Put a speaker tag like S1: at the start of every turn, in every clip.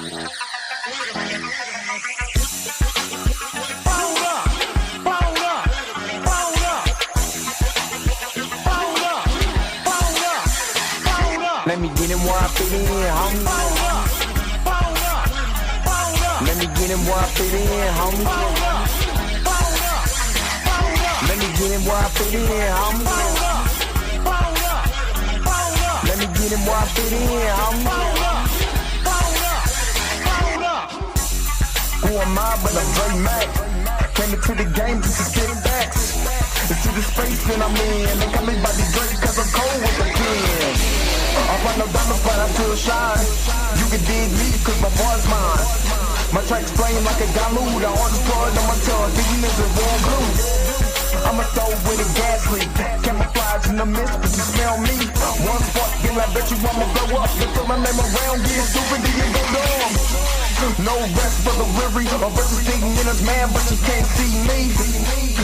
S1: Let me get him where I fit in, homie. Let me get him where I fit in, homie. Let me get him where I fit in, homie. Let me get him where I fit in, homie. Who am I but I'm Dre Mack? Came into the game just to spit facts. Into the space that I'm in. They call me Bobby Drake cause I'm cold with the pen. I run no diamonds but I still shine. You can dig me cause my boy's mine. My tracks flame like a Gamu. The hardest part on my tongue, thinking is a warm glue. I'ma throw with a gas leak. Camouflage in the mist, but you smell me. One spark, then I bet you I'ma blow up. Then throw my name around, get stupid, then you go dumb. No rest for the weary, or versus thinking in his man, but you can't see me.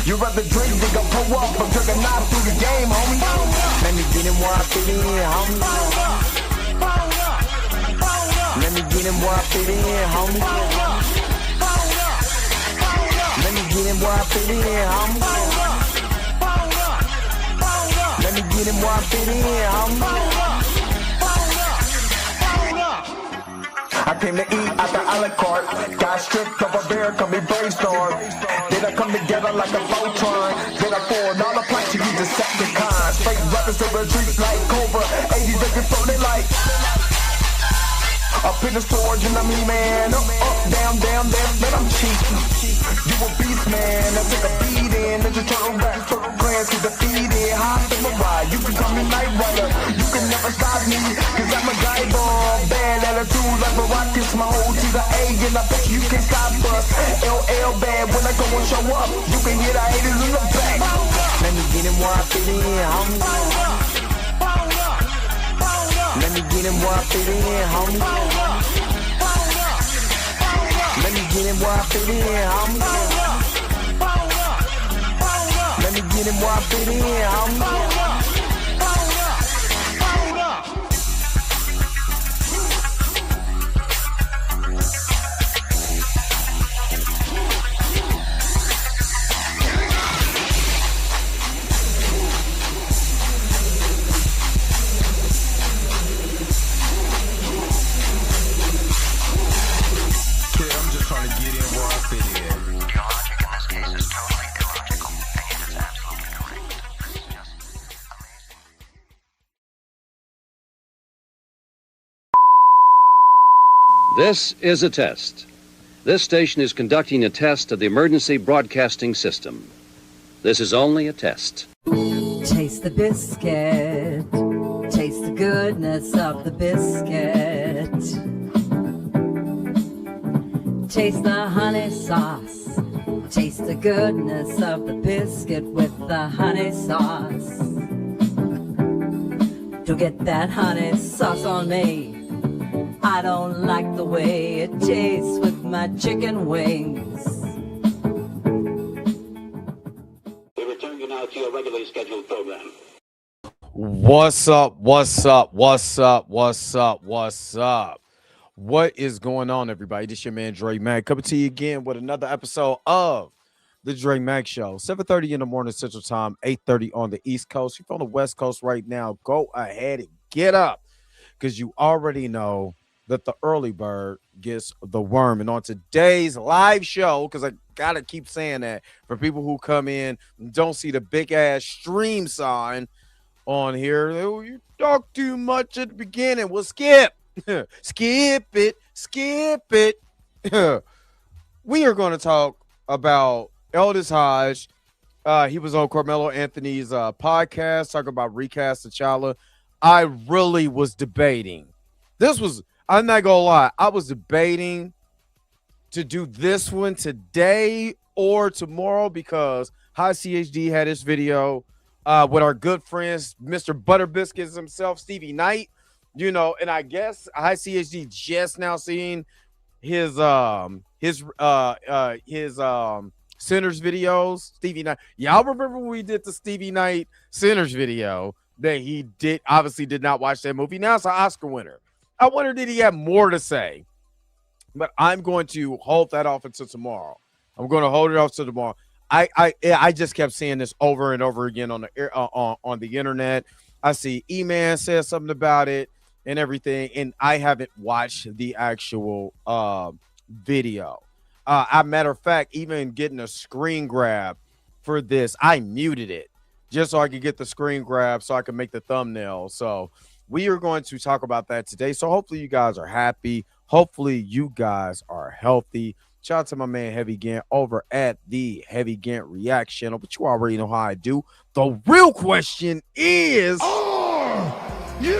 S1: You rather drink than go pull up, but took a knife through the game, homie. Let me get him where I fit in, homie. Let me get him where I fit in, homie. Let me get him where I fit in, homie. Let me get him where I fit in, homie. I came to eat at the a la carte. Got stripped of a bear, call me brainstorm. Then I come together like a Voltron. Then I poured all the planks to use Decepticons. Fake rappers to retreat like Cobra. 80s they before they like. Up in the storage and I'm man. Up, down, then I'm cheap. You a beast, man. I take a beat in. Ninja Turtle rap, Turtle Clans get defeated. Hot in my ride. You can call me Night Rider. You can never stop me. Cause I'm a guy ball. Bad attitude like Marakas. My whole to the A. And I bet you can stop us. LL bad when I go and show up. You can hear the haters in the back. Let me get him where I fit in, homie. Let me get him where I fit in, homie. Let me get him where I fit in, homie. Let me get him where I fit in, homie.
S2: This is a test. This station is conducting a test of the emergency broadcasting system. This is only a test.
S3: Taste the biscuit. Taste the goodness of the biscuit. Taste the honey sauce. Taste the goodness of the biscuit with the honey sauce. Don't get that honey sauce on me. I don't like the way it tastes with my chicken wings.
S4: We return you now to your regularly scheduled program.
S5: What's up? What is going on, everybody? This your man Dre Mack coming to you again with another episode of the Dre Mack Show. 7:30 in the morning Central Time, 8:30 on the East Coast. If you're on the West Coast right now, go ahead and get up because you already know that the early bird gets the worm. And on today's live show, because I gotta keep saying that for people who come in and don't see the big ass stream sign on here, oh, you talk too much at the beginning. Well, skip it. We are going to talk about Aldis Hodge. He was on Carmelo Anthony's podcast talking about recast T'Challa. I really was debating. I'm not gonna lie, I was debating to do this one today or tomorrow because High CHD had this video with our good friends, Mr. Butter Biscuits himself, Stevie Knight, and I guess High CHD just now seeing his Sinners videos. Stevie Knight, y'all remember when we did the Stevie Knight Sinners video that he obviously did not watch that movie. Now it's an Oscar winner. I wonder, did he have more to say but I'm going to hold that off until tomorrow. I'm going to hold it off till tomorrow. I just kept seeing this over and over again on the internet. I see E-Man says something about it and everything, and I haven't watched the actual video. Matter of fact, even getting a screen grab for this, I muted it just so I could get the screen grab so I can make the thumbnail. So we are going to talk about that today. So hopefully you guys are happy. Hopefully you guys are healthy. Shout out to my man Heavy Gant over at the Heavy Gant Reaction. But you already know how I do. The real question is, are you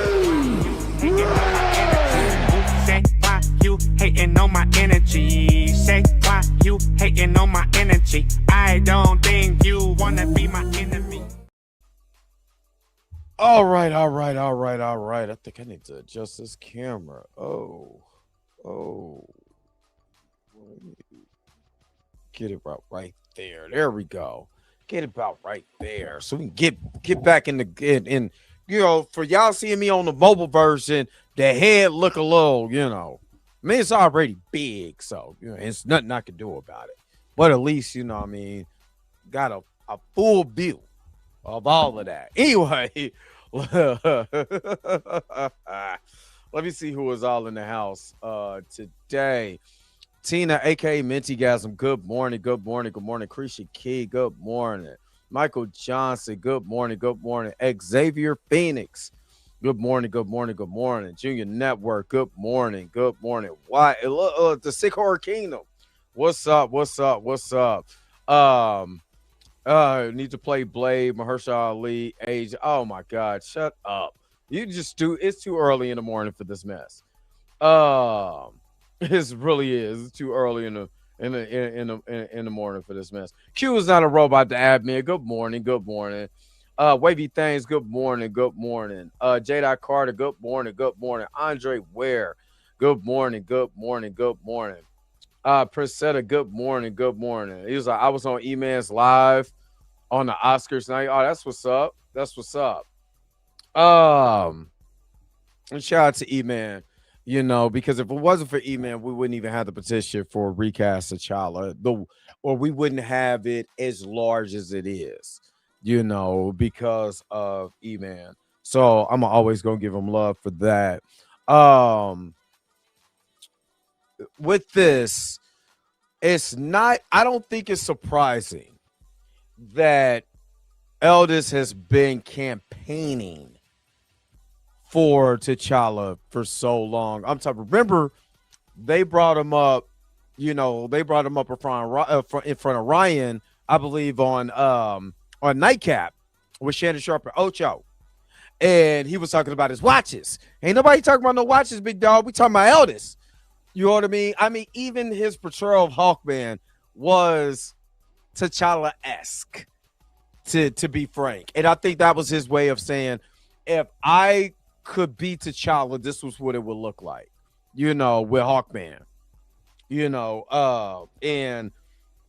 S6: Say why you hating on my energy? Say why you hating on my energy? I don't think you wanna be my enemy.
S5: all right. I think I need to adjust this camera. Oh. Get it right there. There we go. Get it about right there. So we can get back in the you know, for y'all seeing me on the mobile version, the head look a little, you know. I mean, it's already big, so you know, it's nothing I can do about it. But at least, you know what I mean, got a full view of all of that. Anyway, let me see who is all in the house today. Tina, aka Mintygasm, good morning. Krisha Key, good morning. Michael Johnson, good morning. Xavier Phoenix, good morning. Junior Network, good morning. Why? The Sick Horror Kingdom, what's up? Need to play Blade, Mahershala Ali, Age. Oh my God, shut up! It's too early in the morning for this mess. It really is. It's too early in the morning for this mess. Q is not a robot to admin. Good morning. Wavy Things, good morning. J. Carter, good morning. Andre Ware, good morning. Priscilla, good morning. He was like, I was on E-Man's live on the Oscars night. Oh, that's what's up. And shout out to E-Man. You know, because if it wasn't for E-Man, we wouldn't even have the petition for recast T'Challa, or we wouldn't have it as large as it is, you know, because of E-Man. So I'm always gonna give him love for that. With this, I don't think it's surprising that Aldis has been campaigning for T'Challa for so long. Remember, they brought him up, you know, in front of Ryan, I believe, on Nightcap with Shannon Sharp and Ocho. And he was talking about his watches. Ain't nobody talking about no watches, big dog. We talking about Aldis. You know what I mean? I mean, even his portrayal of Hawkman was T'Challa-esque, to be frank. And I think that was his way of saying, if I could be T'Challa, this was what it would look like, you know, with Hawkman, you know, and,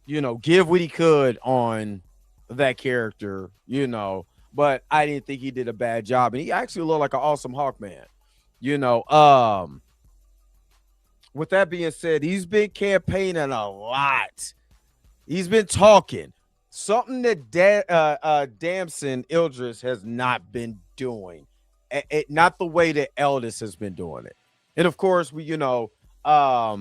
S5: you know, give what he could on that character, you know, but I didn't think he did a bad job. And he actually looked like an awesome Hawkman, you know. With that being said, he's been campaigning a lot. He's been talking something that Damson Idris has not been doing. Not the way that Aldis has been doing it. And of course, we, you know, I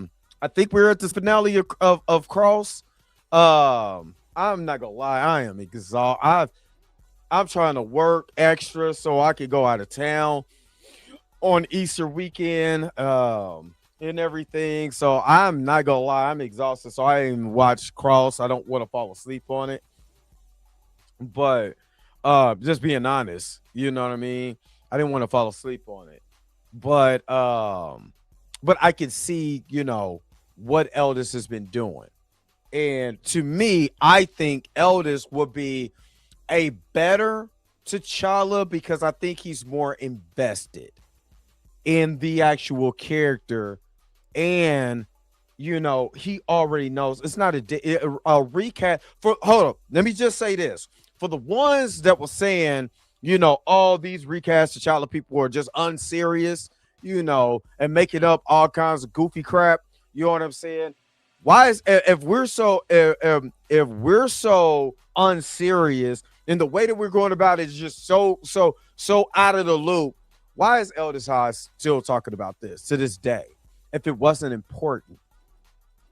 S5: think we're at the finale of Cross. I'm not gonna lie, I am exhausted. I'm trying to work extra so I can go out of town on Easter weekend and everything. So I'm not gonna lie, I'm exhausted. So I didn't watch Cross. I don't want to fall asleep on it. But just being honest, you know what I mean? I didn't want to fall asleep on it, but I can see, you know, what Aldis has been doing, and to me, I think Aldis would be a better T'Challa because I think he's more invested in the actual character, and you know, he already knows it's not a recast. Hold up, let me just say this for the ones that were saying, you know, all these recast T'Challa people are just unserious, you know, and making up all kinds of goofy crap. You know what I'm saying? Why is if we're so unserious and the way that we're going about it is just so out of the loop? Why is Aldis Hodge still talking about this to this day? If it wasn't important,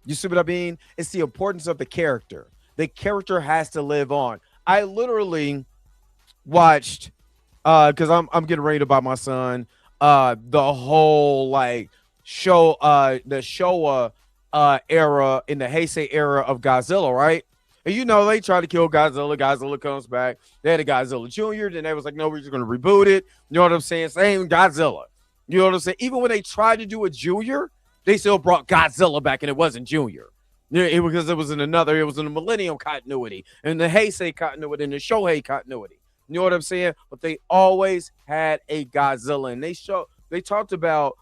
S5: you see what I mean? It's the importance of the character. The character has to live on. I literally watched because I'm getting ready to buy my son the whole like show the Showa era in the Heisei era of Godzilla, right? And you know they try to kill Godzilla. Godzilla comes back. They had a Godzilla Jr. Then they was like, no, we're just gonna reboot it. You know what I'm saying? Same Godzilla. You know what I'm saying? Even when they tried to do a Junior, they still brought Godzilla back, and it wasn't Junior. Because it was in the Millennium continuity, and the Heisei continuity, and the Shohei continuity. You know what I'm saying? But they always had a Godzilla, and they talked about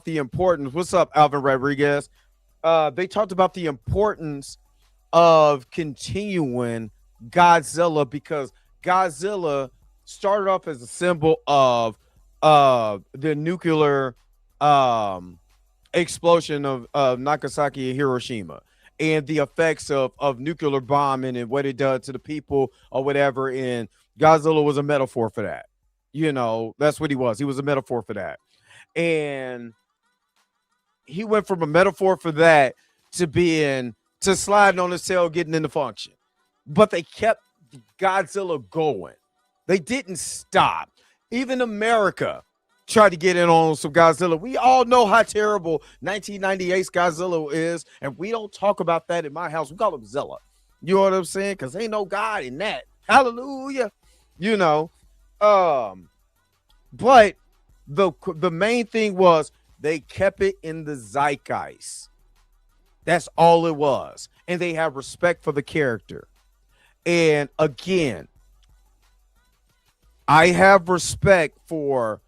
S5: the importance. What's up, Alvin Rodriguez? They talked about the importance of continuing Godzilla because Godzilla started off as a symbol of the nuclear explosion of Nagasaki and Hiroshima and the effects of nuclear bombing and what it does to the people or whatever. And Godzilla was a metaphor for that. You know, that's what he was. He was a metaphor for that. And he went from a metaphor for that to sliding on his tail, getting into function. But they kept Godzilla going. They didn't stop. Even America tried to get in on some Godzilla. We all know how terrible 1998's Godzilla is, and we don't talk about that in my house. We call him Zilla. You know what I'm saying? Because ain't no God in that. Hallelujah. You know. But the main thing was they kept it in the zeitgeist. That's all it was. And they have respect for the character. And again, I have respect for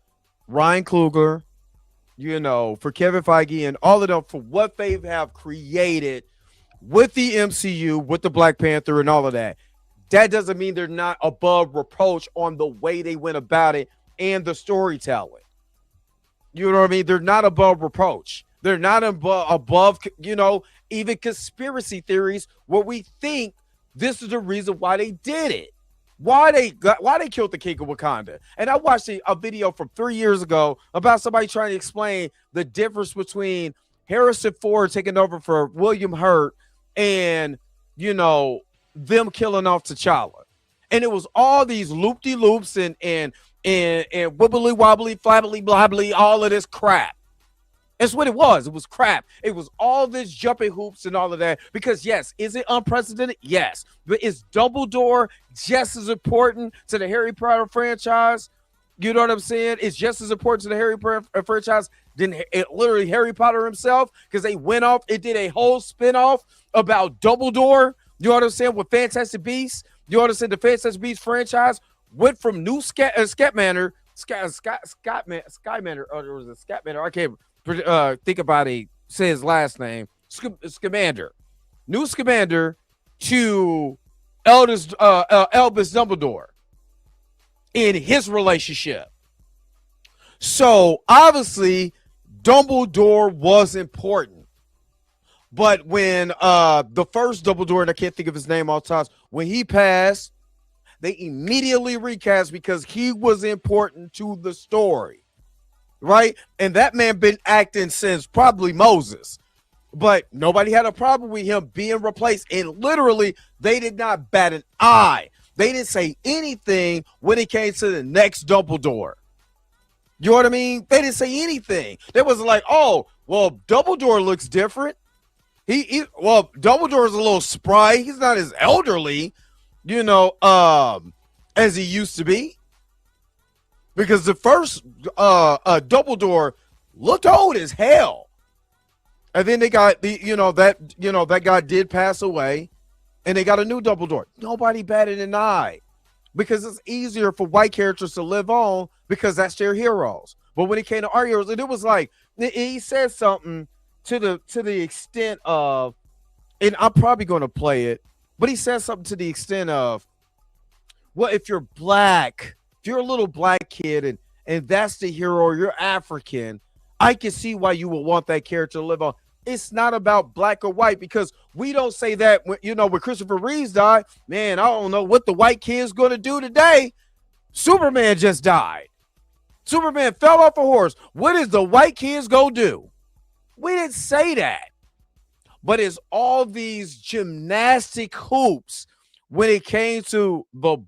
S5: Ryan Coogler, you know, for Kevin Feige and all of them for what they have created with the MCU, with the Black Panther and all of that. That doesn't mean they're not above reproach on the way they went about it and the storytelling. You know what I mean? They're not above reproach. They're not above, you know, even conspiracy theories where we think this is the reason why they did it. Why they killed the king of Wakanda. And I watched a video from 3 years ago about somebody trying to explain the difference between Harrison Ford taking over for William Hurt and, you know, them killing off T'Challa. And it was all these loop-de-loops and wibbly wobbly, flabbly, blobbly, all of this crap. That's what it was. It was crap. It was all this jumping hoops and all of that. Because, yes, is it unprecedented? Yes. But is Dumbledore just as important to the Harry Potter franchise? You know what I'm saying? It's just as important to the Harry Potter franchise than literally Harry Potter himself. Because they went off. It did a whole spinoff about Dumbledore. You know what I'm saying? With Fantastic Beasts. You know what I'm saying? The Fantastic Beasts franchise went from new Scatmanor, or was it Scatmanor? I can't think about say his last name. Scamander. New Scamander to Albus Dumbledore in his relationship. So obviously Dumbledore was important. But when the first Dumbledore, and I can't think of his name all the time, when he passed, they immediately recast because he was important to the story. Right? And that man been acting since probably Moses. But nobody had a problem with him being replaced. And literally, they did not bat an eye. They didn't say anything when it came to the next Dumbledore. You know what I mean? They didn't say anything. They was like, oh, well, Dumbledore looks different. Well, Dumbledore's a little spry. He's not as elderly, you know, as he used to be. Because the first Dumbledore looked old as hell. And then they got that guy did pass away, and they got a new Dumbledore. Nobody batted an eye. Because it's easier for white characters to live on because that's their heroes. But when it came to our heroes, and it was like he said something to the extent of, and I'm probably going to play it, but he said something to the extent of, well, if you're black, if you're a little black kid and that's the hero, or you're African, I can see why you would want that character to live on. It's not about black or white, because we don't say that when, when Christopher Reeves died. Man, I don't know what the white kid's going to do today. Superman just died. Superman fell off a horse. What is the white kids going to do? We didn't say that. But it's all these gymnastic hoops when it came to the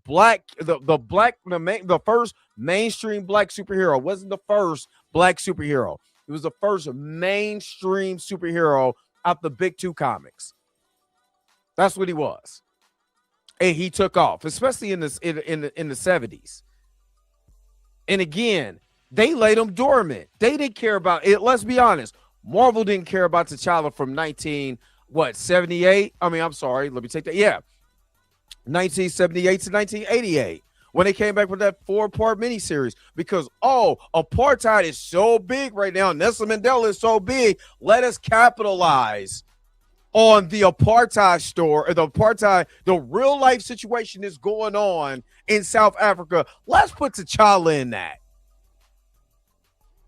S5: first mainstream black superhero. It wasn't the first black superhero. It was the first mainstream superhero out the big two comics. That's what he was. And he took off, especially in the 70s. And again, they laid him dormant. They didn't care about it. Let's be honest. Marvel didn't care about T'Challa from 78? I mean, I'm sorry. Let me take that. Yeah. 1978 to 1988. When they came back with that 4-part miniseries, because apartheid is so big right now, Nelson Mandela is so big, let us capitalize on the apartheid the real life situation is going on in South Africa. Let's put T'Challa in that.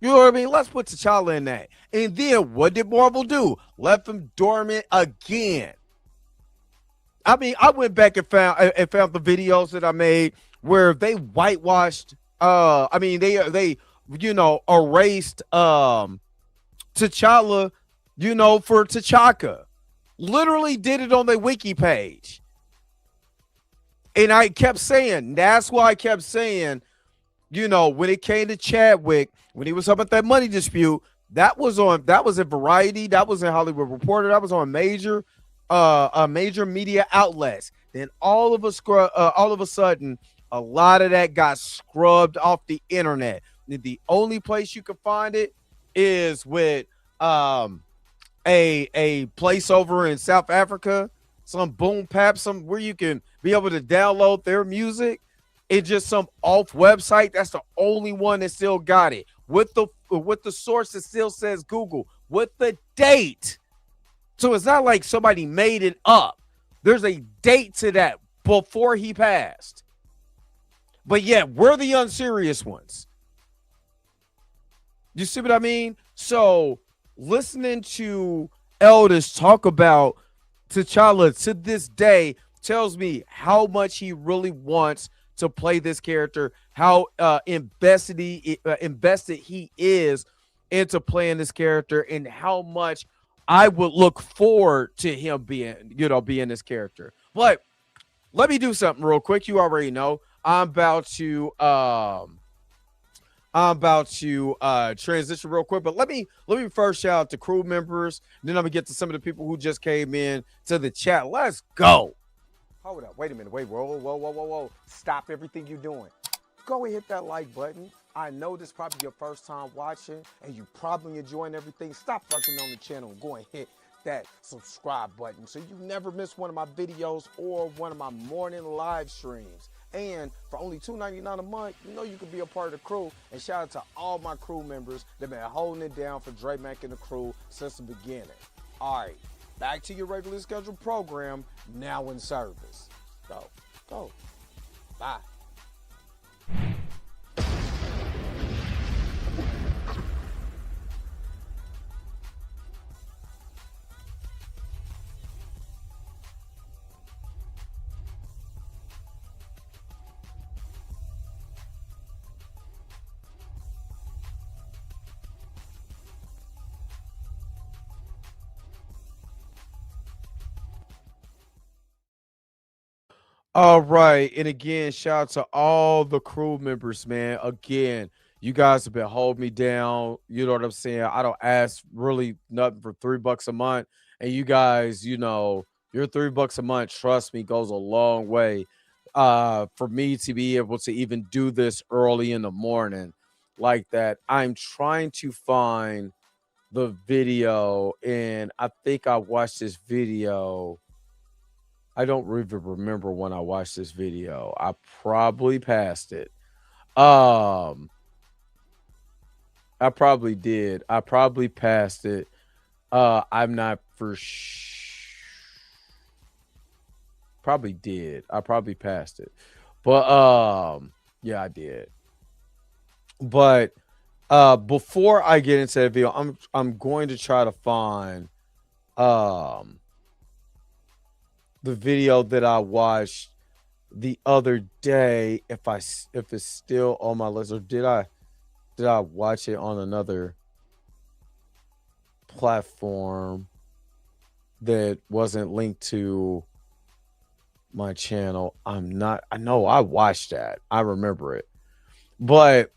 S5: You know what I mean? Let's put T'Challa in that. And then what did Marvel do? Left him dormant again. I mean, I went back and found the videos that I made where they whitewashed. They erased T'Challa. For T'Chaka. Literally did it on their wiki page. And I kept saying, that's why I kept saying, when it came to Chadwick, when he was talking about that money dispute, that was in Variety, that was in Hollywood Reporter, that was on major media outlets. Then all of a sudden, a lot of that got scrubbed off the internet. The only place you can find it is with a place over in South Africa, some boom pap, where you can be able to download their music. It's just some off website. That's the only one that still got it. With the source that still says Google, with the date. So it's not like somebody made it up. There's a date to that before he passed. But yet, we're the unserious ones. You see what I mean? So listening to Aldis talk about T'Challa to this day tells me how much he really wants to play this character, how invested he is into playing this character, and how much I would look forward to him being this character. But let me do something real quick. You already know I'm about to transition real quick, but let me first shout out to crew members. Then I'm gonna get to some of the people who just came in to the chat. Let's go. Hold up. Wait a minute. Wait. Whoa. Stop everything you're doing. Go and hit that like button. I know this is probably your first time watching and you probably enjoying everything. Stop fucking on the channel and go and hit that subscribe button so you never miss one of my videos or one of my morning live streams. And for only $2.99 a month, you can be a part of the crew. And shout out to all my crew members that been holding it down for Dre Mack and the crew since the beginning. All right, back to your regularly scheduled program, now in service. Go. Bye. All right. And again, shout out to all the crew members, man. Again, you guys have been holding me down. You know what I'm saying? I don't ask really nothing for $3 a month. And you guys, your $3 a month, trust me, goes a long way for me to be able to even do this early in the morning like that. I'm trying to find the video, and I think I watched this video. I don't even remember when I watched this video. I probably passed it. I probably did. I probably passed it. I'm not for probably did. I probably passed it. But yeah, I did. But Before I get into the video, I'm going to try to find the video that I watched the other day, if it's still on my list, or did I watch it on another platform that wasn't linked to my channel. I know I watched that. I remember it. But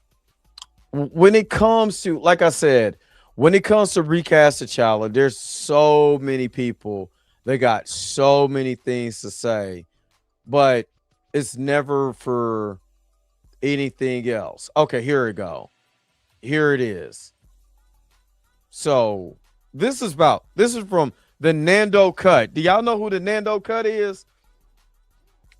S5: when it comes to, like I said, when it comes to recast T'Challa, there's so many people. They got so many things to say, but it's never for anything else. Okay, here we go. Here it is. So this is from the Nando Cut. Do y'all know who the Nando Cut is?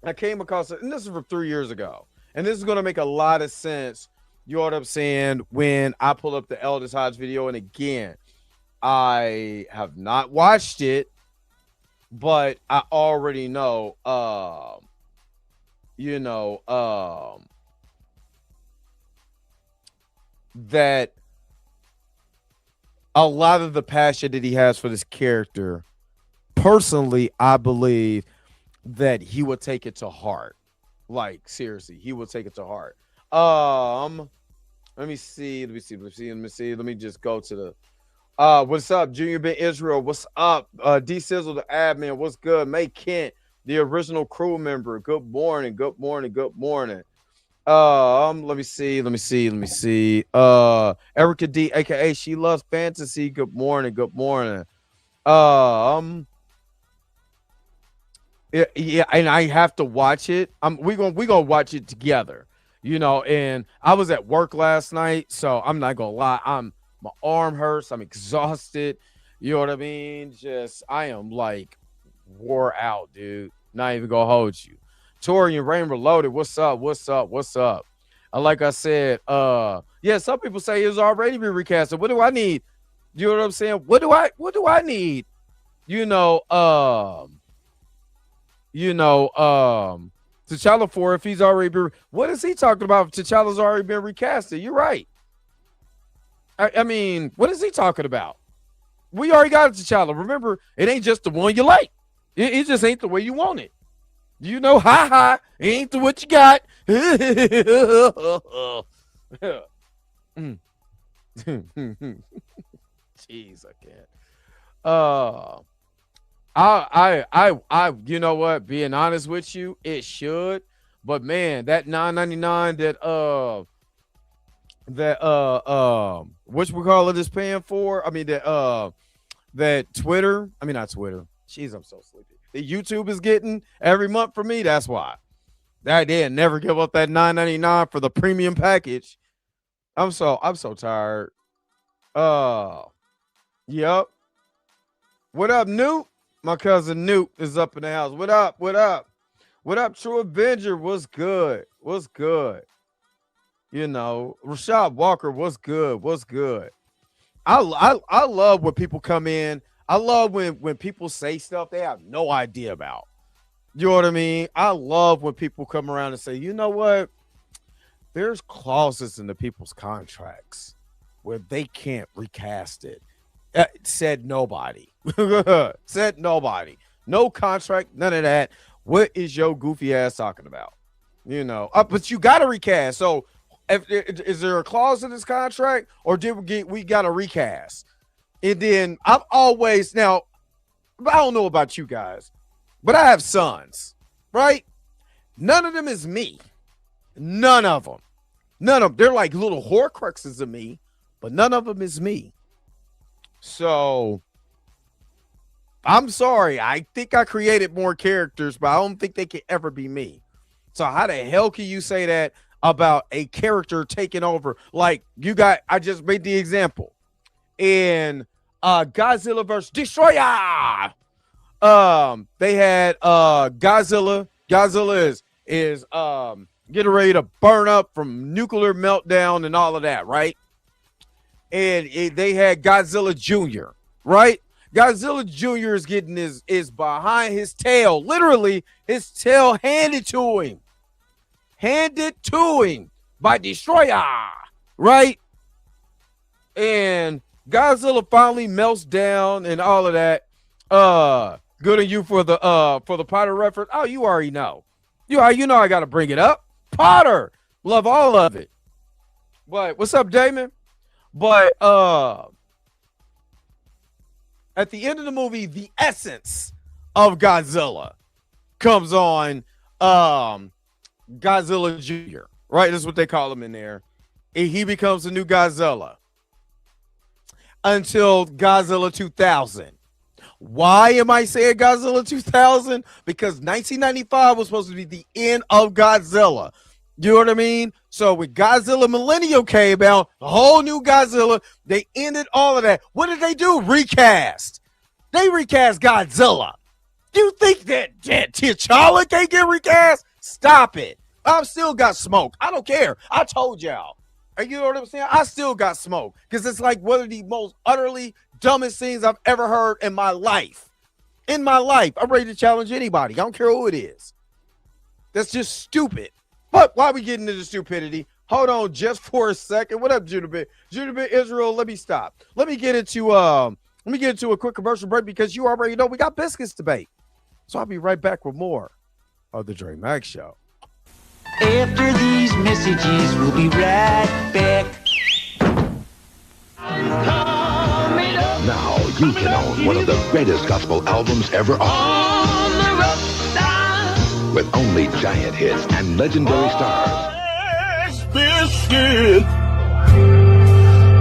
S5: I came across it, and this is from 3 years ago. And this is going to make a lot of sense, you know what I'm saying, when I pull up the Aldis Hodge video. And again, I have not watched it, but I already know, that a lot of the passion that he has for this character, personally, I believe that he would take it to heart. Like, seriously, he will take it to heart. Let me see. Let me just go to the what's up, Junior Ben Israel? What's up? D Sizzle, the admin, what's good? May Kent, the original crew member. Good morning. Let me see. Erica D, aka She Loves Fantasy. Good morning. Yeah, and I have to watch it. We gonna watch it together, and I was at work last night, so I'm not gonna lie. My arm hurts, I'm exhausted, you know what I mean? I am like wore out, dude. Not even gonna hold you. Torian Rain Reloaded, what's up? Like I said, yeah, some people say it's already been recasted. What do I need? You know what I'm saying? What do I need? T'Challa for, if he's already been, what is he talking about? T'Challa's already been recasted. You're right. I mean, what is he talking about? We already got T'Challa. Remember, it ain't just the one you like. It just ain't the way you want it. It ain't the what you got. Jeez, I can't. I you know what, being honest with you, it should, but man, that $9.99 that whatchamacallit is paying for, that Twitter, not Twitter, jeez, I'm so sleepy, the YouTube is getting every month for me, that's why that they never give up that $9.99 for the premium package. I'm so tired. Yep. What up, Newt? My cousin Newt is up in the house. What up? True Avenger, what's good? Rashad Walker, what's good? I love when people come in. I love when people say stuff they have no idea about. You know what I mean? I love when people come around and say, you know what? There's clauses in the people's contracts where they can't recast it. Said nobody. Said nobody. No contract, none of that. What is your goofy ass talking about? But you got to recast. So is there a clause in this contract, or did we got to recast? And then I'm always, now, I don't know about you guys, but I have sons, right? None of them is me. None of them. They're like little horcruxes of me, but none of them is me. So I'm sorry. I think I created more characters, but I don't think they can ever be me. So how the hell can you say that about a character taking over? Like I just made the example in Godzilla vs. Destroyer. They had Godzilla. Godzilla is getting ready to burn up from nuclear meltdown and all of that, right? And they had Godzilla Jr., right? Godzilla Jr. is getting is behind his tail. Literally, his tail handed to him by Destroyer, right? and Godzilla finally melts down and all of that. Good on you for the Potter reference. Oh, you already know. You know I gotta bring it up. Potter, love all of it. But what's up, Damon? But at the end of the movie, the essence of Godzilla comes on. Godzilla Jr., right? That's what they call him in there. And he becomes the new Godzilla until Godzilla 2000. Why am I saying Godzilla 2000? Because 1995 was supposed to be the end of Godzilla. You know what I mean? So when Godzilla Millennium came out, the whole new Godzilla, they ended all of that. What did they do? Recast. They recast Godzilla. You think that T'Challa can't get recast? Stop it. I've still got smoke. I don't care. I told y'all. You know what I'm saying? I still got smoke because it's like one of the most utterly dumbest things I've ever heard in my life. In my life, I'm ready to challenge anybody. I don't care who it is. That's just stupid. But while we get into the stupidity, hold on just for a second. What up, Judabit? Judabit Israel, let me stop. Let me get into a quick commercial break because you already know we got biscuits to bake. So I'll be right back with more of the Dre Max Show.
S7: After these messages, we'll be right back.
S8: Now you can own one of the greatest gospel albums ever on the road, with only giant hits and legendary stars.
S9: Biscuit.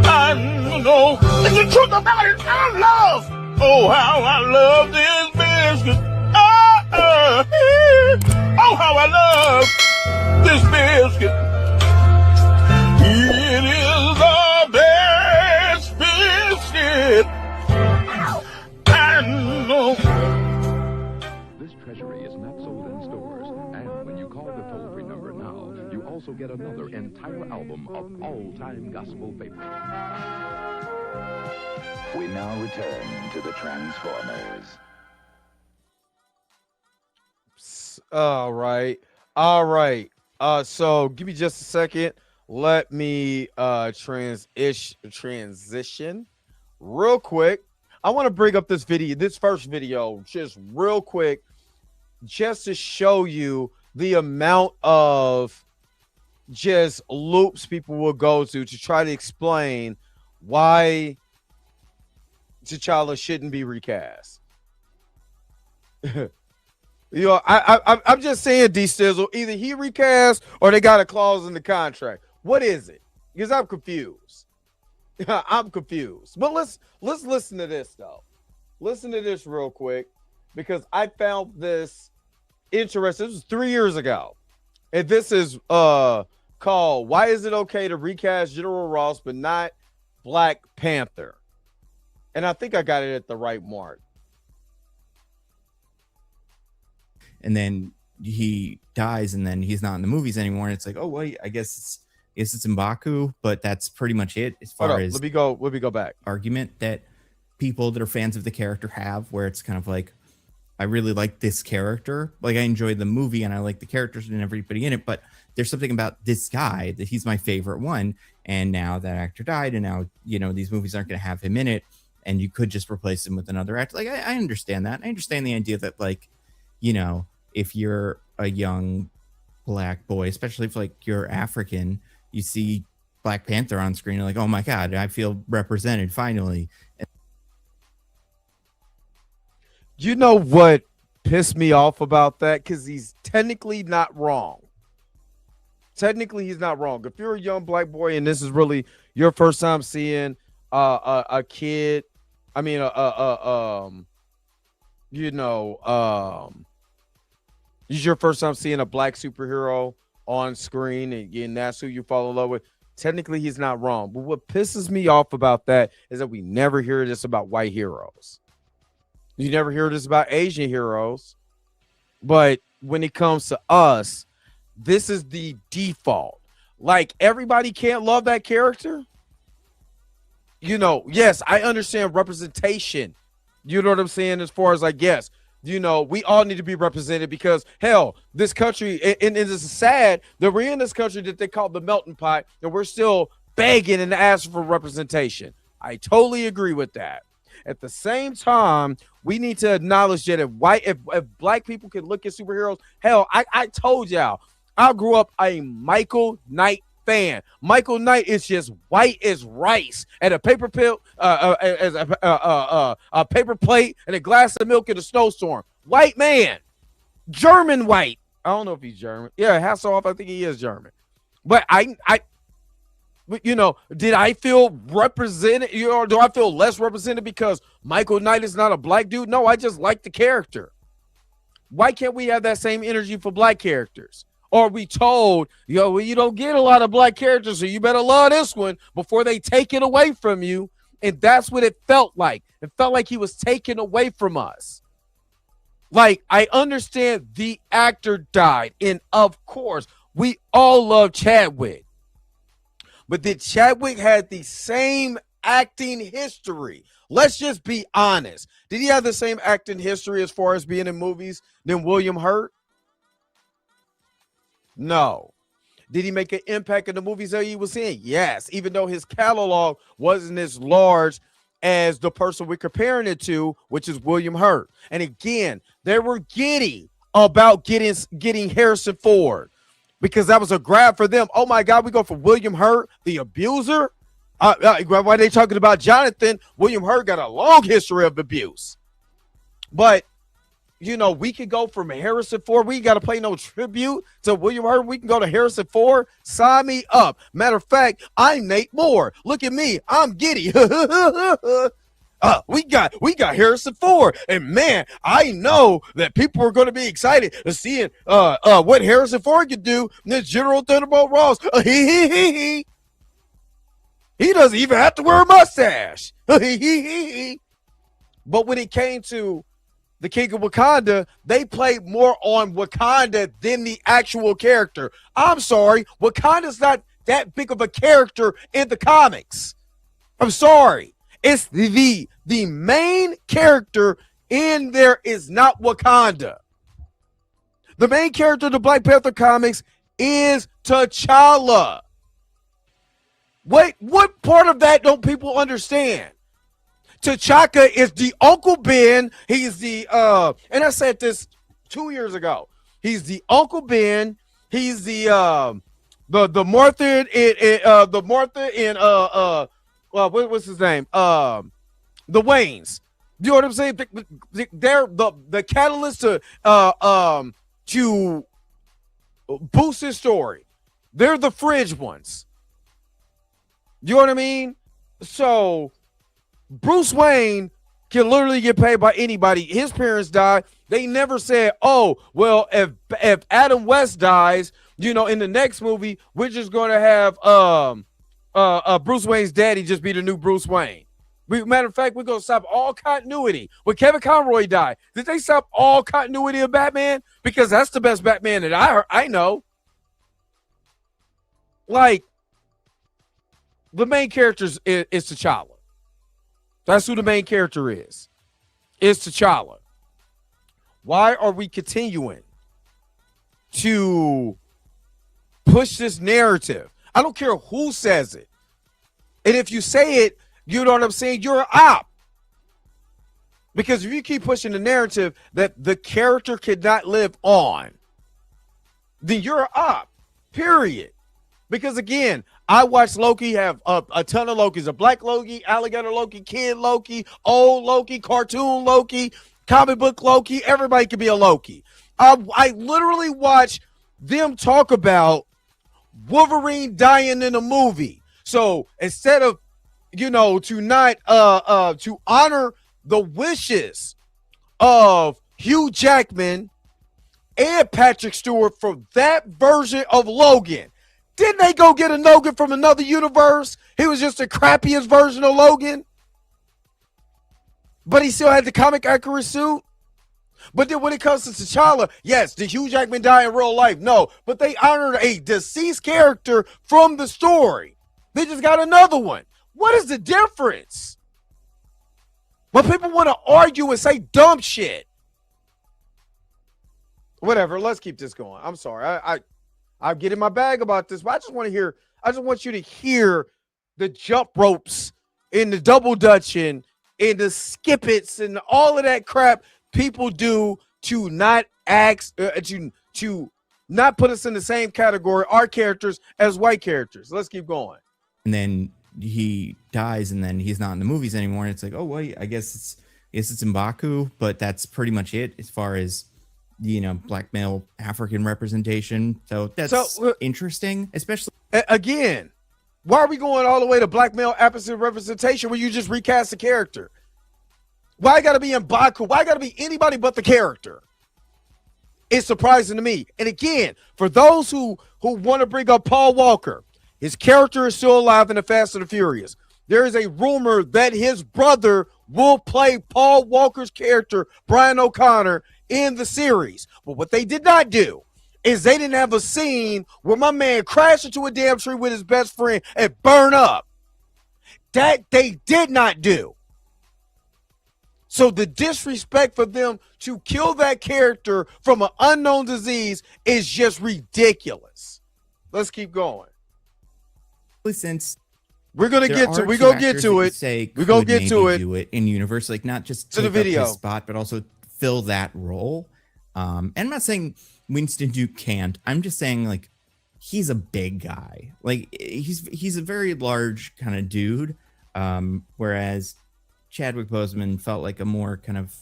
S9: I know. And the truth about it, I love. Oh, how I love this biscuit. Oh, how I love this biscuit. It is the best biscuit I know.
S8: This treasury is not sold in stores, and when you call the toll-free number now, you also get another entire album of all-time gospel favorites. We now return to the Transformers.
S5: All right. So give me just a second. Let me transition real quick. I want to bring up this first video, just real quick, just to show you the amount of just loops people will go to try to explain why T'Challa shouldn't be recast. You know, I'm just saying, D Stizzle, either he recast or they got a clause in the contract. What is it? Because I'm confused. I'm confused. But let's listen to this though. Listen to this real quick because I found this interesting. This was 3 years ago, and this is called "Why Is It Okay to Recast General Ross but Not Black Panther?" And I think I got it at the right mark.
S10: And then he dies, and then he's not in the movies anymore. And it's like, oh wait, I guess it's M'Baku, but that's pretty much it as far as
S5: let me go back.
S10: Argument that people that are fans of the character have, where it's kind of like, I really like this character, like I enjoyed the movie and I like the characters and everybody in it, but there's something about this guy that he's my favorite one, and now that actor died, and now these movies aren't going to have him in it, and you could just replace him with another actor. Like I understand that. I understand the idea that if you're a young black boy, especially if like you're African, you see Black Panther on screen, you're like, oh my God, I feel represented finally.
S5: You know what pissed me off about that? Because he's technically not wrong. Technically, he's not wrong. If you're a young black boy and this is really your first time seeing a kid, I mean, it's your first time seeing a black superhero on screen, and that's who you fall in love with. Technically, he's not wrong. But what pisses me off about that is that we never hear this about white heroes. You never hear this about Asian heroes. But when it comes to us, this is the default. Like, everybody can't love that character. Yes, I understand representation. You know what I'm saying? As far as like, yes, we all need to be represented because, hell, this country, and it's sad that we're in this country that they call the melting pot, and we're still begging and asking for representation. I totally agree with that. At the same time, we need to acknowledge that if black people can look at superheroes, hell, I told y'all, I grew up a Michael Knight fan. Michael Knight is just white as rice and a paper pill, as a paper plate and a glass of milk in a snowstorm. White man, German white. I don't know if he's German. Yeah, Hasselhoff, I think he is German. But did I feel represented? Do I feel less represented because Michael Knight is not a black dude? No, I just like the character. Why can't we have that same energy for black characters? Or are we told, you don't get a lot of black characters, so you better love this one before they take it away from you? And that's what it felt like. It felt like he was taken away from us. Like, I understand the actor died, and of course, we all love Chadwick. But did Chadwick have the same acting history? Let's just be honest. Did he have the same acting history as far as being in movies than William Hurt? No. Did he make an impact in the movies that he was in? Yes, even though his catalog wasn't as large as the person we're comparing it to, which is William Hurt. And again, they were giddy about getting Harrison Ford, because that was a grab for them. Oh my God, we go for William Hurt, the abuser. Why are they talking about Jonathan? William Hurt got a long history of abuse. But, we could go from Harrison Ford. We got to play no tribute to William Hurt. We can go to Harrison Ford. Sign me up. Matter of fact, I'm Nate Moore. Look at me. I'm giddy. We got Harrison Ford, and man, I know that people are going to be excited to seeing what Harrison Ford could do in this General Thunderbolt Ross. He doesn't even have to wear a mustache. But when it came to the King of Wakanda, they played more on Wakanda than the actual character. I'm sorry, Wakanda's not that big of a character in the comics. I'm sorry. It's the main character in there is not Wakanda. The main character of the Black Panther comics is T'Challa. What part of that don't people understand? T'Chaka is the Uncle Ben. He's the and I said this 2 years ago. He's the Uncle Ben. He's the Martha in what's his name? The Waynes. You know what I'm saying? They're the catalyst to boost his story. They're the fridge ones. You know what I mean? So Bruce Wayne can literally get paid by anybody. His parents died. They never said, oh, well, if Adam West dies, in the next movie, we're just going to have Bruce Wayne's daddy just be the new Bruce Wayne. Matter of fact, we're going to stop all continuity. When Kevin Conroy died, did they stop all continuity of Batman? Because that's the best Batman that I know. Like, the main character is T'Challa. That's who the main character is. It's T'Challa. Why are we continuing to push this narrative? I don't care who says it. And if you say it, you know what I'm saying? You're an op. Because if you keep pushing the narrative that the character cannot live on, then you're an op. Period. Because again, I watched Loki have a ton of Lokis. A black Loki, alligator Loki, kid Loki, old Loki, cartoon Loki, comic book Loki. Everybody can be a Loki. I literally watched them talk about Wolverine dying in a movie. So instead of, to honor the wishes of Hugh Jackman and Patrick Stewart for that version of Logan, didn't they go get a Logan from another universe? He was just the crappiest version of Logan. But he still had the comic accurate suit. But then when it comes to T'Challa, yes, did Hugh Jackman die in real life? No. But they honored a deceased character from the story. They just got another one. What is the difference? But people want to argue and say dumb shit. Whatever, let's keep this going. I'm sorry. I'm getting my bag about this, but I just want you to hear the jump ropes and the double dutching and the skippets and all of that crap people do to not act to not put us in the same category, our characters, as white characters. Let's keep going.
S10: And then he dies, and then he's not in the movies anymore. And it's like, oh wait, I guess it's M'Baku, but that's pretty much it as far as black male African representation. So that's interesting, especially
S5: again. Why are we going all the way to black male African representation when you just recast the character? Why I gotta be M'Baku? Why I gotta be anybody but the character? It's surprising to me. And again, for those who want to bring up Paul Walker, his character is still alive in the Fast and the Furious. There is a rumor that his brother will play Paul Walker's character, Brian O'Connor, in the series. But what they did not do is they didn't have a scene where my man crashed into a damn tree with his best friend and burn up. That they did not do. So the disrespect for them to kill that character from an unknown disease is just ridiculous. Let's keep going.
S10: Since
S5: we're gonna get to it. We're gonna get to it.
S10: Do it in universe, like not just
S5: to the video
S10: spot, but also fill that role. And I'm not saying Winston Duke can't. I'm just saying like he's a big guy. Like he's a very large kind of dude. Whereas Chadwick Boseman felt like a more kind of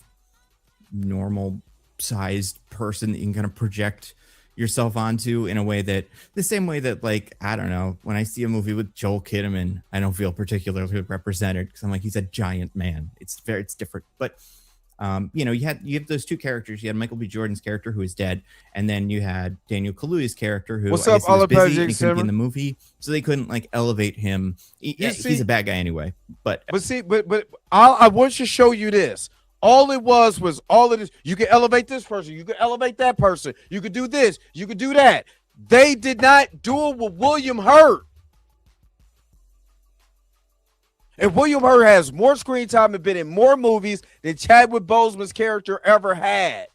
S10: normal sized person that you can kind of project yourself onto in a way that the same way that, like, I don't know, when I see a movie with Joel Kinnaman, I don't feel particularly represented because I'm like, he's a giant man. It's different. But you have those two characters. You had Michael B. Jordan's character who is dead, and then you had Daniel Kaluuya's character who
S5: was busy and he
S10: couldn't be in the movie, so they couldn't like elevate him. He's a bad guy anyway. But
S5: I want to show you this. All it was all of this. You can elevate this person. You can elevate that person. You could do this. You could do that. They did not do it with William Hurt. And William Hurt has more screen time and been in more movies than Chadwick Boseman's character ever had.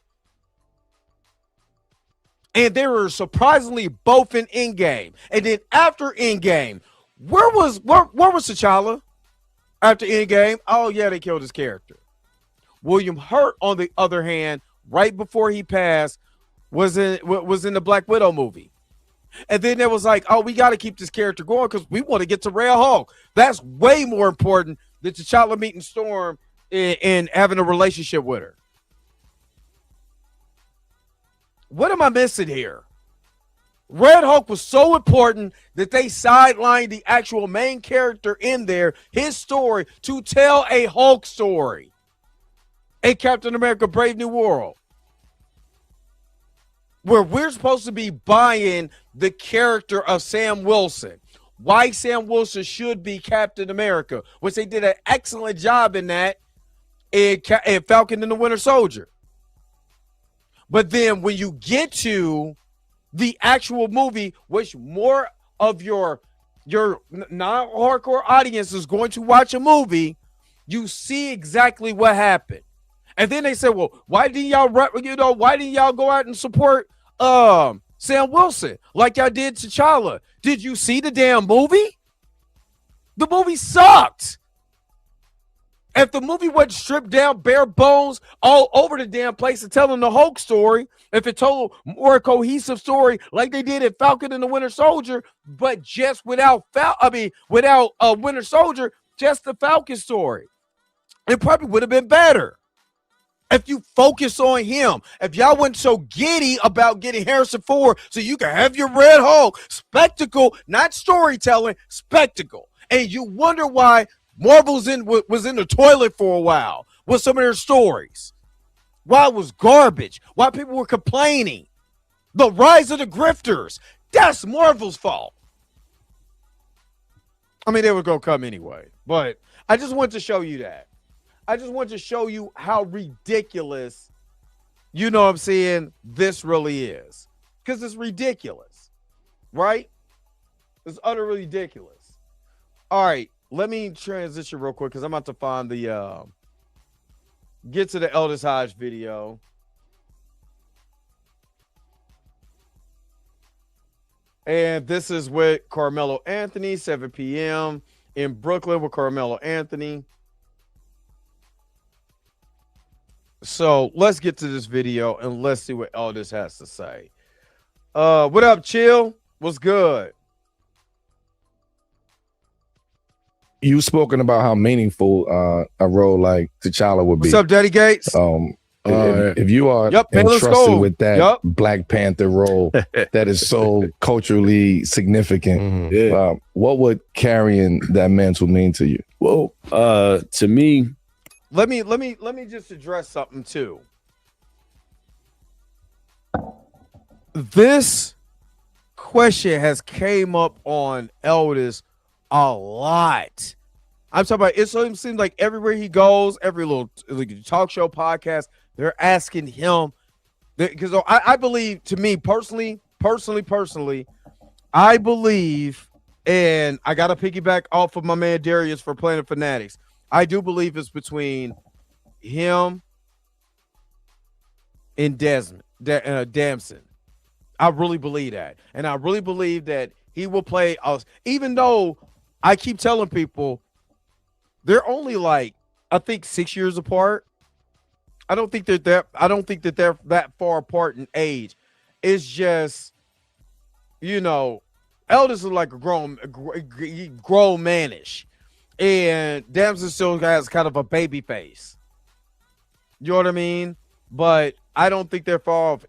S5: And they were surprisingly both in Endgame. And then after Endgame, where was T'Challa after Endgame? Oh, yeah, they killed his character. William Hurt, on the other hand, right before he passed, was in the Black Widow movie. And then there was like, oh, we got to keep this character going because we want to get to Red Hulk. That's way more important than T'Challa meeting Storm and having a relationship with her. What am I missing here? Red Hulk was so important that they sidelined the actual main character in there, his story, to tell a Hulk story. A Captain America Brave New World. Where we're supposed to be buying the character of Sam Wilson. Why Sam Wilson should be Captain America, which they did an excellent job in that in Falcon and the Winter Soldier. But then when you get to the actual movie, which more of your non-hardcore audience is going to watch a movie, you see exactly what happened. And then they said, well, why didn't y'all go out and support Sam Wilson like y'all did T'Challa? Did you see the damn movie? The movie sucked. If the movie wasn't stripped down, bare bones all over the damn place and telling the Hulk story, if it told more cohesive story like they did in Falcon and the Winter Soldier, but just without Winter Soldier, just the Falcon story, it probably would have been better. If you focus on him, if y'all weren't so giddy about getting Harrison Ford so you can have your Red Hulk spectacle, not storytelling, spectacle. And you wonder why Marvel was in the toilet for a while with some of their stories. Why it was garbage. Why people were complaining. The rise of the grifters. That's Marvel's fault. I mean, they were going to come anyway. But I just wanted to show you that. I just want to show you how ridiculous, you know what I'm saying, this really is. Because it's ridiculous, right? It's utterly ridiculous. All right, let me transition real quick because I'm about to find get to the Aldis Hodge video. And this is with Carmelo Anthony, 7 p.m. in Brooklyn with Carmelo Anthony. So let's get to this video and let's see what Aldis has to say. What up, Chill? What's good?
S11: You've spoken about how meaningful a role like T'Challa would be.
S5: What's up, Daddy Gates?
S11: If you are entrusted with that Black Panther role that is so culturally significant, what would carrying that mantle mean to you?
S12: Well, to me,
S5: let me just address something too. This question has came up on Aldis a lot. I'm talking about it. So it seems like everywhere he goes, every little talk show, podcast, they're asking him because I believe, to me personally, I believe, and I got to piggyback off of my man Darius for Planet Fanatics. I do believe it's between him and Damson. I really believe that, and I really believe that he will play us, even though I keep telling people they're only like, I think 6 years apart. I don't think that they're that far apart in age. It's just, Aldis is like a grown manish, and Damson still has kind of a baby face. You know what I mean? But I don't think they're far off.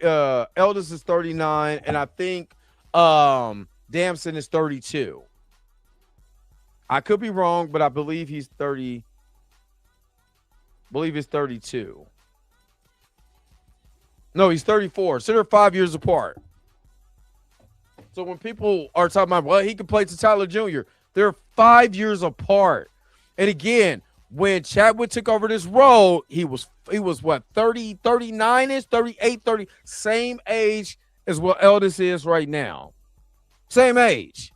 S5: Aldis is 39, and I think Damson is 32. I could be wrong, but I believe he's 30. Believe he's 32. No, he's 34. So they're 5 years apart. So when people are talking about, well, he could play T'Challa Jr., they're 5 years apart. And again, when Chadwick took over this role, he was what, 30, 39-ish, 38, 30, same age as what Aldis is right now. Same age.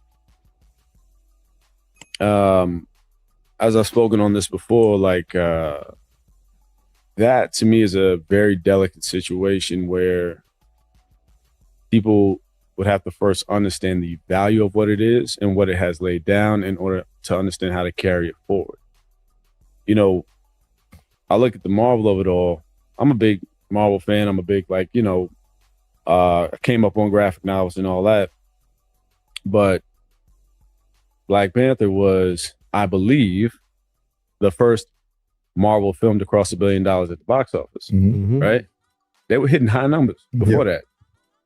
S12: As I've spoken on this before, like that to me is a very delicate situation where people would have to first understand the value of what it is and what it has laid down in order to understand how to carry it forward. I look at the Marvel of it all. I'm a big Marvel fan. I'm a big, I came up on graphic novels and all that. But Black Panther was, I believe, the first Marvel film to cross $1 billion at the box office, right? They were hitting high numbers before that.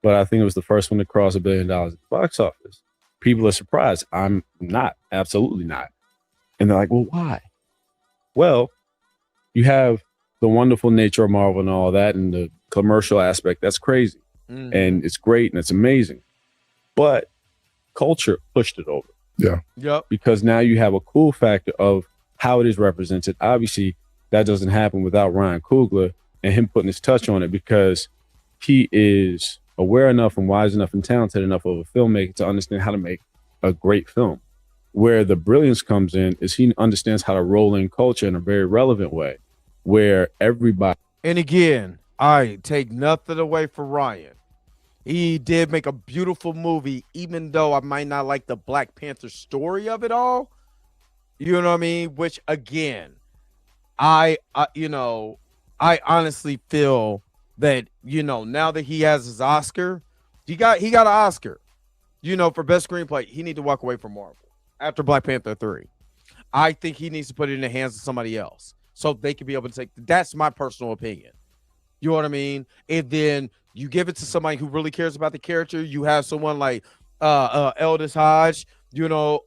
S12: But I think it was the first one to cross $1 billion at the box office. People are surprised. I'm not. Absolutely not. And they're like, well, why? Well, you have the wonderful nature of Marvel and all that, and the commercial aspect. That's crazy. And it's great and it's amazing. But culture pushed it over.
S11: Yeah.
S5: Yep.
S12: Because now you have a cool factor of how it is represented. Obviously, that doesn't happen without Ryan Coogler and him putting his touch on it, because he is aware enough and wise enough and talented enough of a filmmaker to understand how to make a great film. Where the brilliance comes in is he understands how to roll in culture in a very relevant way, where everybody.
S5: And again, I take nothing away from Ryan. He did make a beautiful movie, even though I might not like the Black Panther story of it all. You know what I mean? Which, again, I honestly feel that, now that he has his Oscar, he got an Oscar, for best screenplay. He need to walk away from Marvel after Black Panther 3. I think he needs to put it in the hands of somebody else so they can be able to take. That's my personal opinion. You know what I mean? And then you give it to somebody who really cares about the character. You have someone like Aldis Hodge, who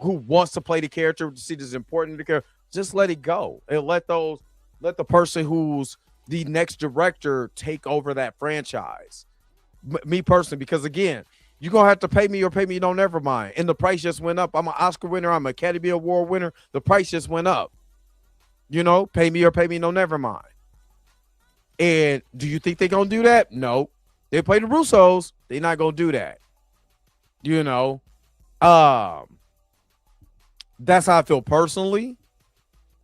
S5: wants to play the character, to see this is important to the character. Just let it go and let the person who's the next director take over that franchise. Me personally, because again, you're going to have to pay me or pay me, never mind. And the price just went up. I'm an Oscar winner. I'm an Academy Award winner. The price just went up. Pay me or pay me, never mind. And do you think they're going to do that? No. They play the Russos. They're not going to do that. That's how I feel personally.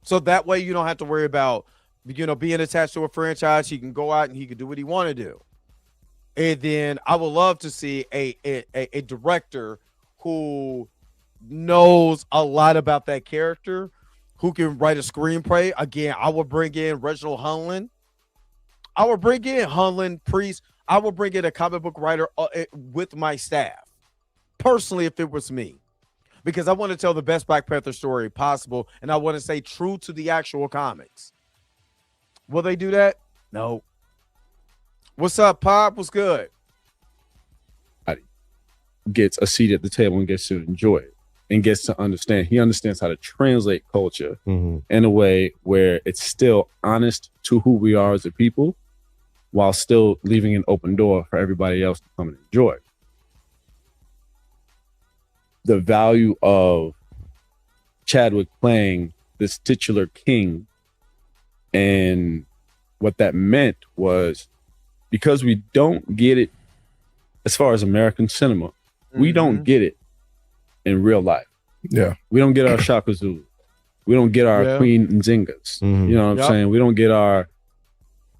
S5: So that way you don't have to worry about, being attached to a franchise. He can go out and he can do what he want to do. And then I would love to see a director who knows a lot about that character, who can write a screenplay. Again, I would bring in Reginald Hunlin. I would bring in Hunlin, Priest. I would bring in a comic book writer with my staff, personally, if it was me, because I want to tell the best Black Panther story possible, and I want to stay true to the actual comics. Will they do that? No. What's up, Pop? What's good?
S12: Gets a seat at the table and gets to enjoy it and gets to understand. He understands how to translate culture in a way where it's still honest to who we are as a people, while still leaving an open door for everybody else to come and enjoy. The value of Chadwick playing this titular king, and what that meant was, because we don't get it as far as American cinema, we don't get it in real life.
S11: Yeah.
S12: We don't get our Shaka Zulu. We don't get our Queen Nzingas. You know what I'm saying? We don't get our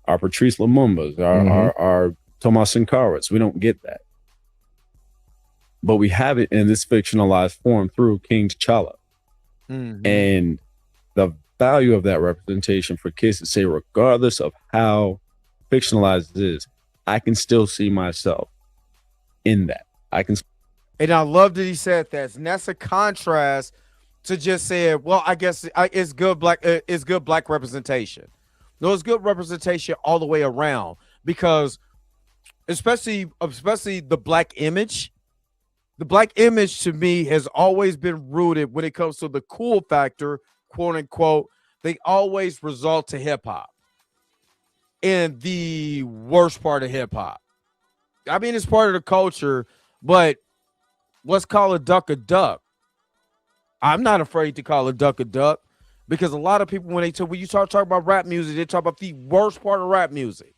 S12: Patrice Lumumbas, our Tomas Sankaras. We don't get that. But we have it in this fictionalized form through King T'Challa. And the value of that representation for kids to say, regardless of how fictionalized it is, I can still see myself in that.
S5: And I love that he said that. And that's a contrast to just saying, well, I guess it's good black representation. No, it's good representation all the way around, because especially the black image. The black image to me has always been rooted when it comes to the cool factor, quote unquote. They always result to hip hop and the worst part of hip hop. I mean, it's part of the culture, but let's call a duck a duck. I'm not afraid to call a duck, because a lot of people, when you start talking about rap music, they talk about the worst part of rap music.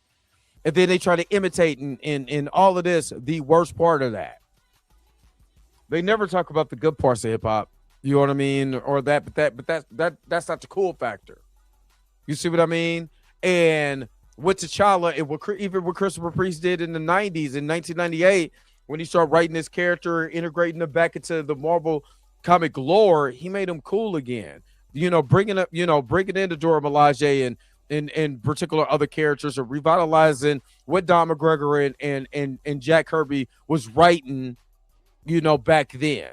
S5: And then they try to imitate in all of this, the worst part of that. They never talk about the good parts of hip hop. You know what I mean? Or that's not the cool factor. You see what I mean? And with T'Challa, even what Christopher Priest did in the 90s, in 1998, when he started writing this character, integrating it back into the Marvel comic lore, he made him cool again. Bringing in the Dora Milaje and particular other characters, or revitalizing what Don McGregor and Jack Kirby was writing, back then.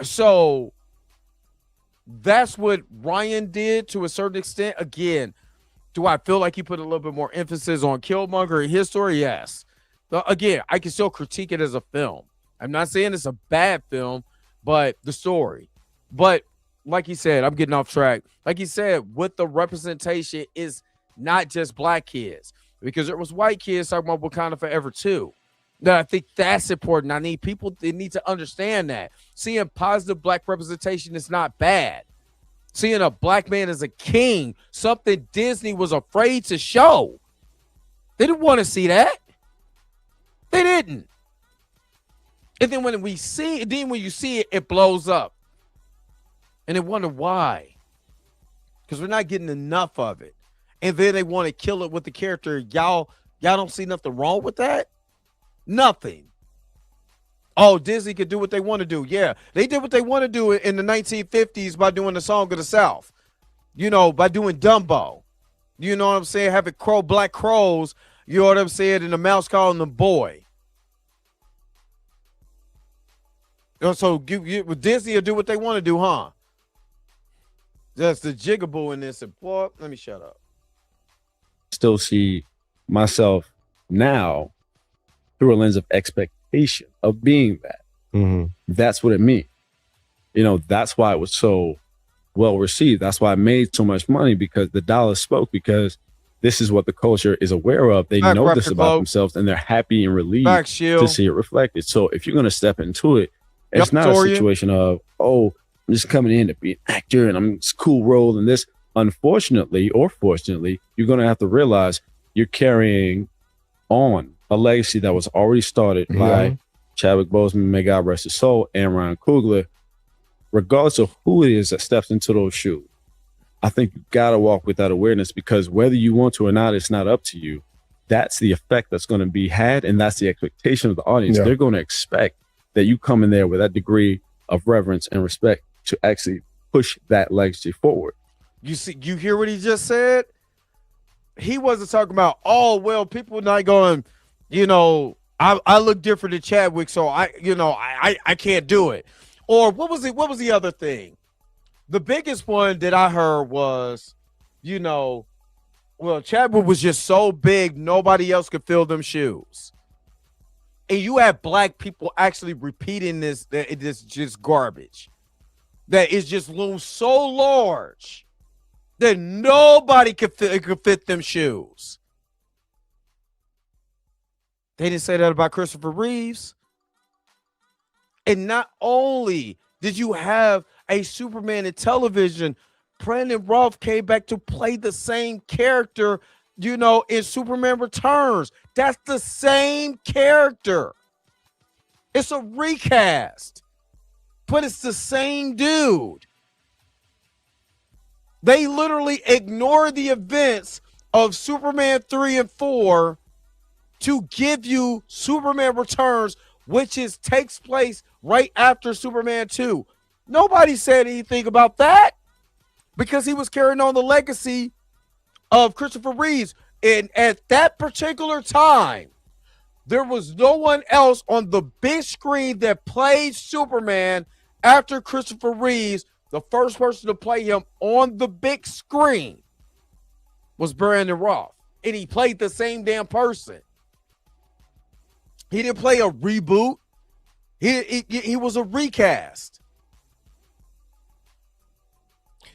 S5: So that's what Ryan did to a certain extent. Again, do I feel like he put a little bit more emphasis on Killmonger and his story? Yes. But again, I can still critique it as a film. I'm not saying it's a bad film, but the story. But like he said, I'm getting off track. Like he said, with the representation is not just black kids, because there was white kids talking about Wakanda Forever too. Now, I think that's important. They need to understand that. Seeing positive black representation is not bad. Seeing a black man as a king, something Disney was afraid to show. They didn't want to see that. They didn't. And then when you see it, it blows up. And they wonder why. Because we're not getting enough of it. And then they want to kill it with the character. Y'all don't see nothing wrong with that? Nothing. Oh, Disney could do what they want to do. Yeah, they did what they want to do in the 1950s by doing the Song of the South. By doing Dumbo. You know what I'm saying? Having black crows, you know what I'm saying? And the mouse calling them boy. So Disney will do what they want to do, huh? That's the jigaboo in this. Boy, let me shut up.
S12: Still see myself now through a lens of expectation of being that. That's what it means. That's why it was so well received. That's why it made so much money, because the dollar spoke, because this is what the culture is aware of. They know this about themselves, and they're happy and relieved to see it reflected. So if you're going to step into it, it's not a situation of, oh, I'm just coming in to be an actor and I'm this cool role and this. Unfortunately or fortunately, you're going to have to realize you're carrying on a legacy that was already started by Chadwick Boseman, may God rest his soul, and Ryan Coogler. Regardless of who it is that steps into those shoes, I think you got to walk with that awareness, because whether you want to or not, it's not up to you. That's the effect that's going to be had, and that's the expectation of the audience. They're going to expect that you come in there with that degree of reverence and respect to actually push that legacy forward.
S5: You see, you hear what he just said? He wasn't talking about, oh, well, people not going, you know, I look different than Chadwick, so I can't do it. Or what was it? What was the other thing? The biggest one that I heard was, you know, well, Chadwick was just so big, nobody else could fill them shoes. And you have black people actually repeating this just garbage. That is just looms so large that nobody could fit them shoes. They didn't say that about Christopher Reeves. And not only did you have a Superman in television, Brandon Routh came back to play the same character, you know, in Superman Returns. That's the same character. It's a recast, but it's the same dude. They literally ignore the events of Superman 3 and 4 to give you Superman Returns, which takes place right after Superman 2. Nobody said anything about that because he was carrying on the legacy of Christopher Reeves. And at that particular time, there was no one else on the big screen that played Superman after Christopher Reeves. The first person to play him on the big screen was Brandon Routh. And he played the same damn person. He didn't play a reboot. He was a recast.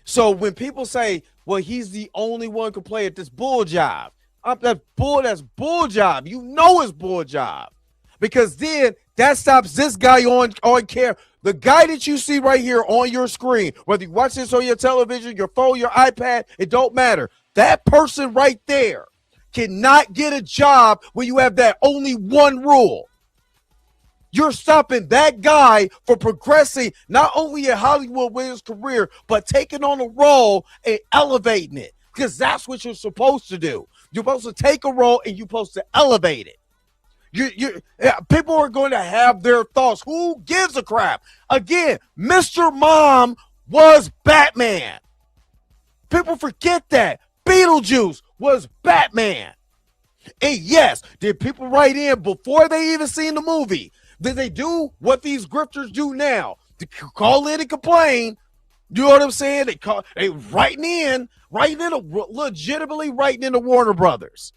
S5: So when people say, well, he's the only one who can play it, this bull job. That's bull job. You know it's bull job. Because then that stops this guy on care. The guy that you see right here on your screen, whether you watch this on your television, your phone, your iPad, it don't matter. That person right there cannot get a job when you have that only one rule. You're stopping that guy from progressing not only in Hollywood with his career, but taking on a role and elevating it. Because that's what you're supposed to do. You're supposed to take a role and you're supposed to elevate it. People are going to have their thoughts. Who gives a crap? Again, Mr. Mom was Batman. People forget that. Beetlejuice was Batman. And yes, did people write in before they even seen the movie? Did they do what these grifters do now? To call in and complain. You know what I'm saying? They legitimately writing into Warner Brothers.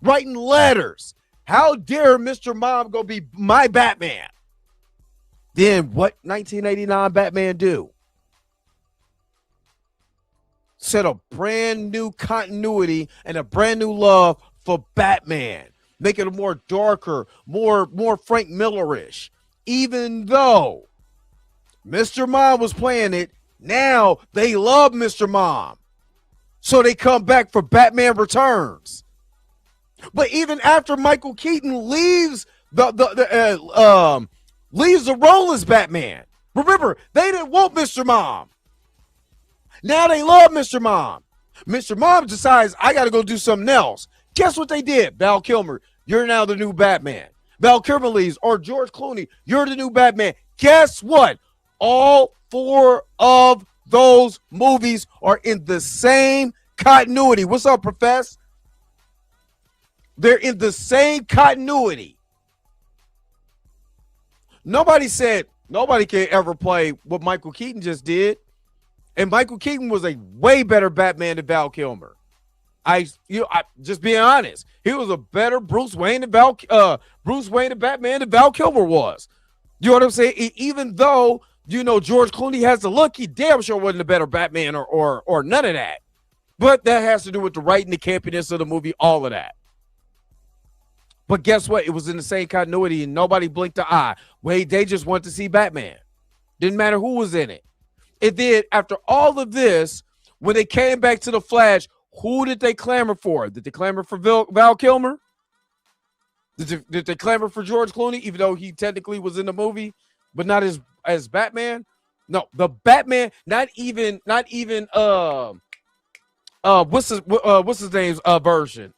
S5: Writing letters. How dare Mr. Mom go be my Batman? Then what 1989 Batman do? Set a brand new continuity and a brand new love for Batman. Make it a more darker, more Frank Miller-ish. Even though Mr. Mom was playing it, now they love Mr. Mom. So they come back for Batman Returns. But even after Michael Keaton leaves leaves the role as Batman, remember, they didn't want Mr. Mom. Now they love Mr. Mom. Mr. Mom decides, I got to go do something else. Guess what they did? Val Kilmer, you're now the new Batman. Val Kilmer leaves, or George Clooney, you're the new Batman. Guess what? All four of those movies are in the same continuity. What's up, Professor? They're in the same continuity. Nobody said nobody can ever play what Michael Keaton just did. And Michael Keaton was a way better Batman than Val Kilmer. I just being honest. He was a better Bruce Wayne and Batman than Val Kilmer was. You know what I'm saying? Even though, George Clooney has the look, he damn sure wasn't a better Batman or none of that. But that has to do with the writing, the campiness of the movie, all of that. But guess what? It was in the same continuity and nobody blinked an eye. Wait, they just wanted to see Batman. Didn't matter who was in it. And then after all of this, when they came back to The Flash, who did they clamor for? Did they clamor for Val Kilmer? Did they clamor for George Clooney, even though he technically was in the movie, but not as Batman? No, the Batman, not even what's his name's version?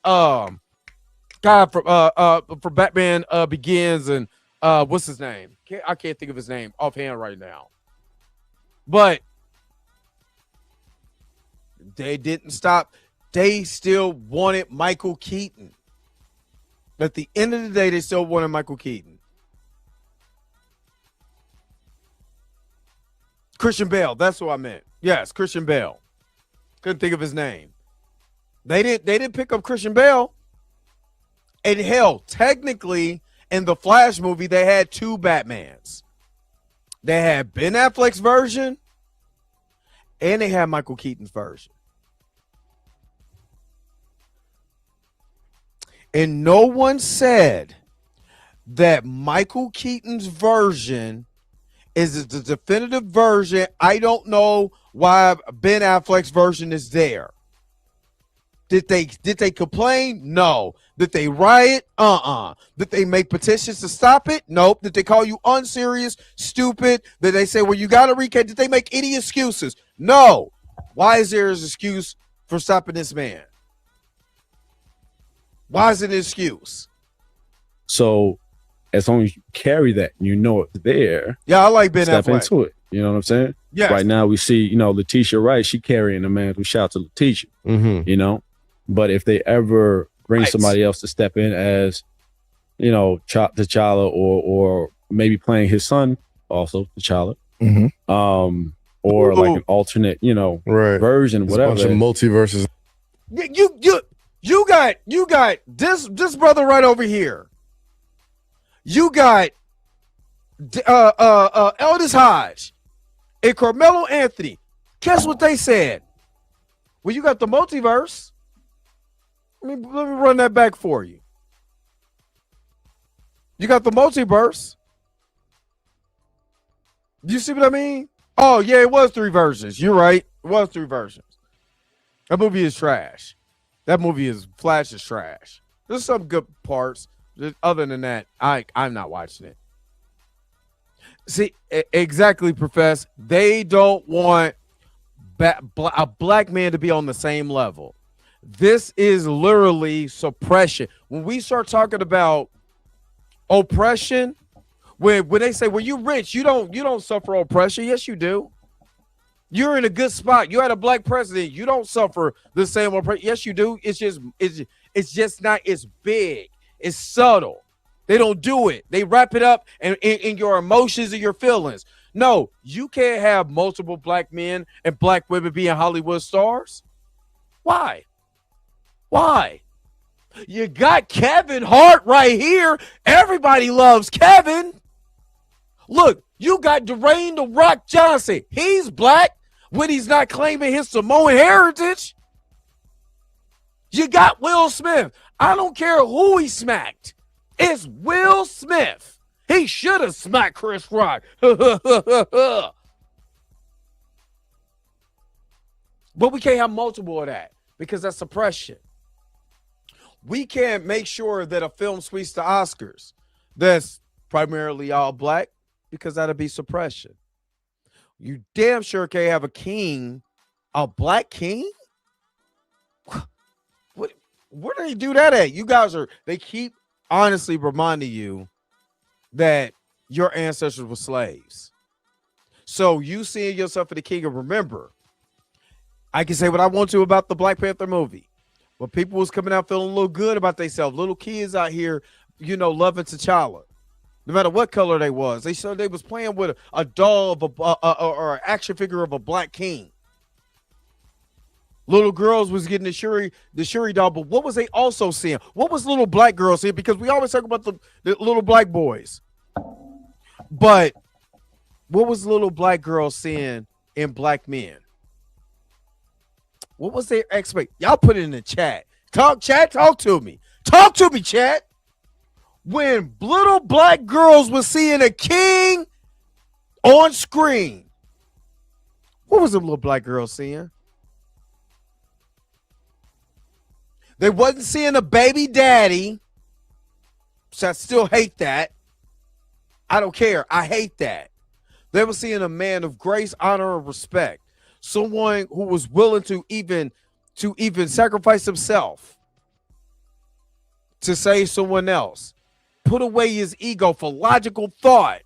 S5: Guy for Batman Begins and what's his name? I can't think of his name offhand right now. But they didn't stop. They still wanted Michael Keaton. At the end of the day, they still wanted Michael Keaton. Christian Bale, that's what I meant. Yes, Christian Bale. Couldn't think of his name. They didn't pick up Christian Bale. And hell, technically, in the Flash movie, they had two Batmans. They had Ben Affleck's version, and they had Michael Keaton's version. And no one said that Michael Keaton's version is the definitive version. I don't know why Ben Affleck's version is there. Did they complain? No. Did they riot? Did they make petitions to stop it? Nope. Did they call you unserious, stupid? Did they say, well, you got to recap? Did they make any excuses? No. Why is there an excuse for stopping this man? Why is it an excuse?
S12: So as long as you carry that and you know it's there.
S5: Yeah, I like Ben
S12: Step
S5: Affleck.
S12: into it. You know what I'm saying?
S5: Yes.
S12: Right now we see, Letitia Wright, she carrying the man. We shout to Letitia, But if they ever bring somebody else to step in as, T'Challa or maybe playing his son also, T'Challa, or like an alternate, version,
S11: There's
S12: whatever.
S11: A bunch of multiverses.
S5: You got this brother right over here. You got Aldis Hodge and Carmelo Anthony. Guess what they said? Well, you got the multiverse. Let me run that back for you. You got the multiverse. You see what I mean? Oh, yeah, it was 3 versions. You're right. It was 3 versions. That movie is trash. Flash is trash. There's some good parts. Other than that, I'm not watching it. See, exactly, Professor. They don't want a black man to be on the same level. This is literally suppression. When we start talking about oppression, when they say, well, you're rich, you don't suffer oppression. Yes, you do. You're in a good spot. You had a black president. You don't suffer the same oppression. Yes, you do. It's just not as big. It's subtle. They don't do it. They wrap it up in your emotions and your feelings. No, you can't have multiple black men and black women being Hollywood stars. Why? You got Kevin Hart right here. Everybody loves Kevin. Look, you got Dwayne "The Rock" Johnson. He's black when he's not claiming his Samoan heritage. You got Will Smith. I don't care who he smacked. It's Will Smith. He should have smacked Chris Rock. But we can't have multiple of that because that's suppression. We can't make sure that a film sweeps the Oscars that's primarily all black because that'd be suppression. You damn sure can't have a black king. Where do they do that at? You guys they keep honestly reminding you that your ancestors were slaves. So you seeing yourself in the king, and remember, I can say what I want to about the Black Panther movie, but people was coming out feeling a little good about themselves. Little kids out here, loving T'Challa, no matter what color they was. They showed they was playing with a doll of or an action figure of a black king. Little girls was getting the Shuri doll, but what was they also seeing? What was little black girls seeing? Because we always talk about the little black boys. But what was little black girls seeing in black men? What was their expect? Y'all put it in the chat. Talk to me. Talk to me, chat. When little black girls were seeing a king on screen, what was the little black girls seeing? They wasn't seeing a baby daddy, so I still hate that. I don't care. I hate that. They were seeing a man of grace, honor, and respect. Someone who was willing to even sacrifice himself to save someone else. Put away his ego for logical thought.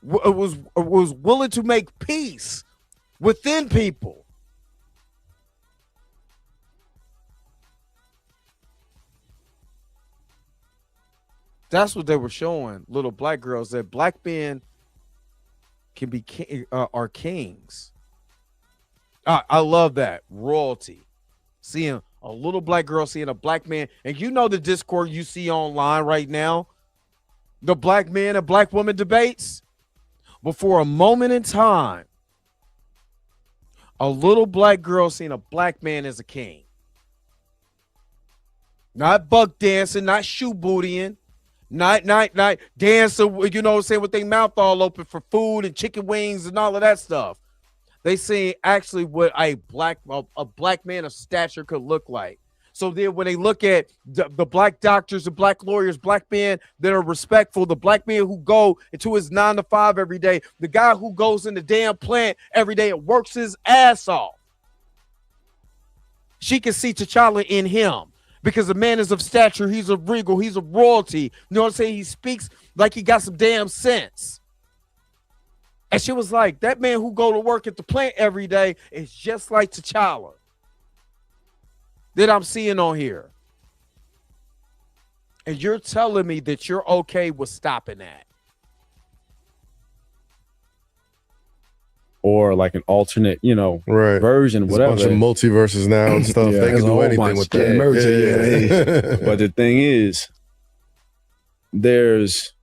S5: Was willing to make peace within people. That's what they were showing little black girls, that black men can be are kings. I love that royalty. Seeing a little black girl, seeing a black man, and you know the discord you see online right now, the black man and black woman debates. But for a moment in time, a little black girl seeing a black man as a king. Not buck dancing, not shoe bootying, not dancing, you know what I'm saying, with their mouth all open for food and chicken wings and all of that stuff. They see actually what a black man of stature could look like. So then when they look at the black doctors, the black lawyers, black men that are respectful, the black man who go into his 9 to 5 every day, the guy who goes in the damn plant every day and works his ass off, she can see T'Challa in him because the man is of stature. He's a regal. He's a royalty. You know what I'm saying? He speaks like he got some damn sense. And she was like, that man who go to work at the plant every day is just like T'Challa that I'm seeing on here. And you're telling me that you're okay with stopping that.
S12: Or like an alternate, version,
S13: There's
S12: whatever.
S13: a bunch of multiverses now and stuff. They can do anything with that.
S12: But the thing is, there's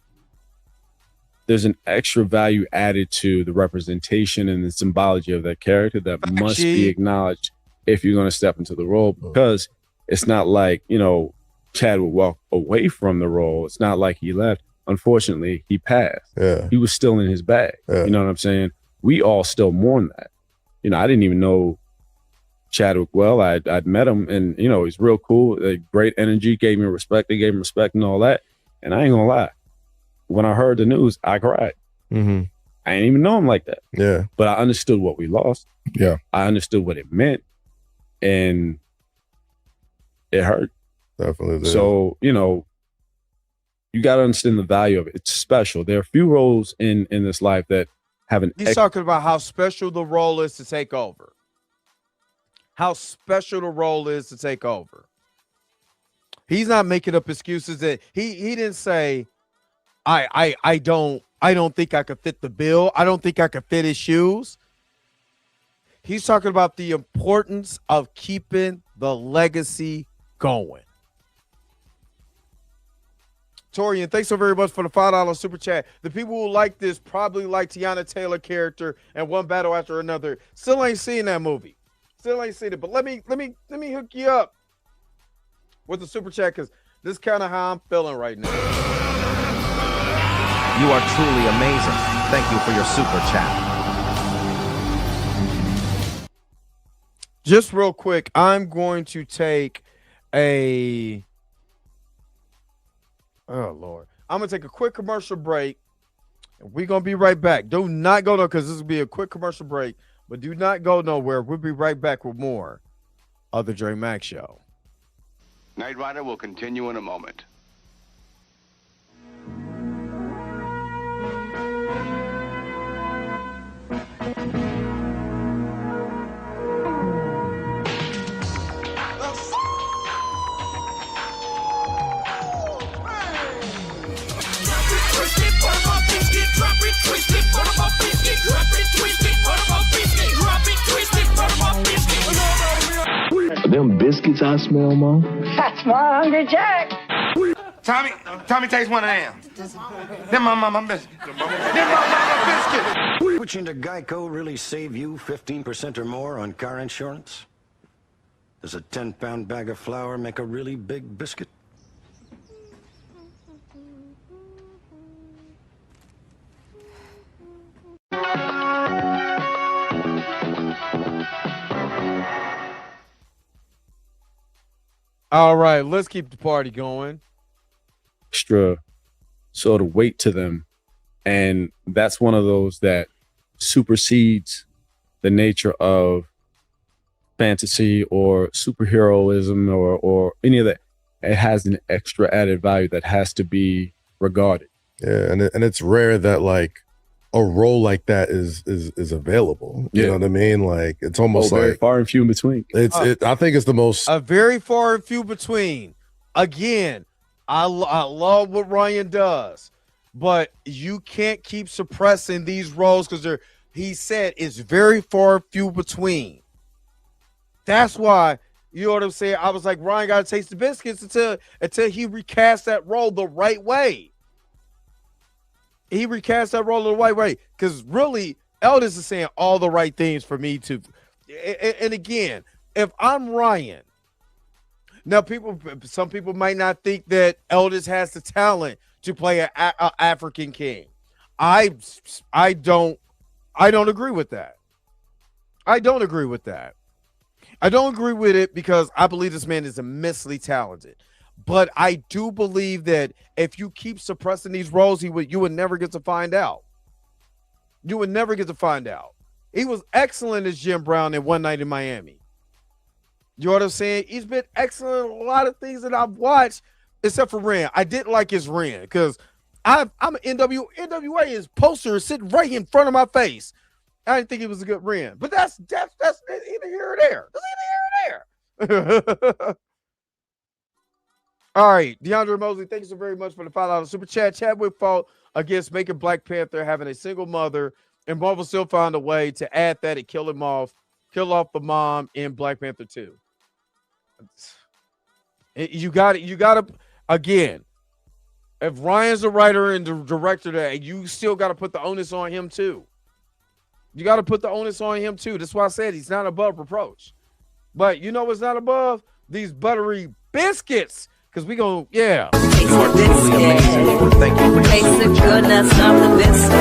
S12: an extra value added to the representation and the symbology of that character that must be acknowledged if you're going to step into the role, because it's not like, Chad would walk away from the role. It's not like he left. Unfortunately, he passed.
S13: Yeah.
S12: He was still in his bag.
S13: Yeah.
S12: You know what I'm saying? We all still mourn that. I didn't even know Chadwick well. I'd met him, and, he's real cool, great energy, gave me respect. They gave him respect and all that. And I ain't gonna lie. When I heard the news, I cried.
S13: Mm-hmm.
S12: I didn't even know him like that.
S13: Yeah.
S12: But I understood what we lost.
S13: Yeah.
S12: I understood what it meant. And it hurt.
S13: Definitely did.
S12: So, you got to understand the value of it. It's special. There are few roles in this life that have an...
S5: He's talking about how special the role is to take over. How special the role is to take over. He's not making up excuses that he didn't say, I don't think I could fit the bill. I don't think I could fit his shoes. He's talking about the importance of keeping the legacy going. Torian, thanks so very much for the $5 super chat. The people who like this probably like Tiana Taylor character and One Battle After Another. Still ain't seen that movie. Still ain't seen it. But let me hook you up with the super chat, because this is kind of how I'm feeling right now.
S14: You are truly amazing. Thank you for your super chat.
S5: Just real quick, I'm going to take I'm going to take a quick commercial break. And we're going to be right back. Do not go nowhere, because this will be a quick commercial break. But do not go nowhere. We'll be right back with more of the Dre Mack Show.
S15: Knight Rider will continue in a moment.
S16: Them biscuits I smell, Mom.
S17: That's my Hungry Jack.
S9: Tommy takes one of them. Them my mama biscuits. Them my mama biscuits.
S18: Switching to Geico really save you 15% or more on car insurance? Does a 10-pound bag of flour make a really big biscuit?
S5: All right, let's keep the party going.
S12: Extra sort of weight to them. And that's one of those that supersedes the nature of fantasy or superheroism or any of that. It has an extra added value that has to be regarded.
S13: Yeah, and it's rare that, like, a role like that is available. You know what I mean? Like it's almost
S12: very
S13: like
S12: far and few in between.
S13: I think it's the most
S5: a very far and few between. Again, I love what Ryan does, but you can't keep suppressing these roles because he said it's very far and few between. That's why, you know what I'm saying? I was like, Ryan got to taste the biscuits until he recast that role the right way. He recast that role the right way because really, Aldis is saying all the right things for me to. And again, if I'm Ryan, now some people might not think that Aldis has the talent to play an African king. I don't agree with that. I don't agree with that. I don't agree with it because I believe this man is immensely talented. But I do believe that if you keep suppressing these roles, you would never get to find out. You would never get to find out. He was excellent as Jim Brown in One Night in Miami. You know what I'm saying? He's been excellent in a lot of things that I've watched, except for Ren. I didn't like his Ren because I'm an NWA. His poster is sitting right in front of my face. I didn't think he was a good Ren. But that's either here or there. That's either here or there. All right, DeAndre Mosley, thank you so very much for the $5 super chat. Chadwick fought against making Black Panther having a single mother, and Marvel still found a way to add that and kill off the mom in Black Panther 2. You got to again. If Ryan's the writer and the director, that you still got to put the onus on him too. You got to put the onus on him too. That's why I said he's not above reproach. But you know what's not above? These buttery biscuits. Because we go, yeah.
S14: You are truly amazing. Thank you for
S3: Taste the goodness of the biscuit.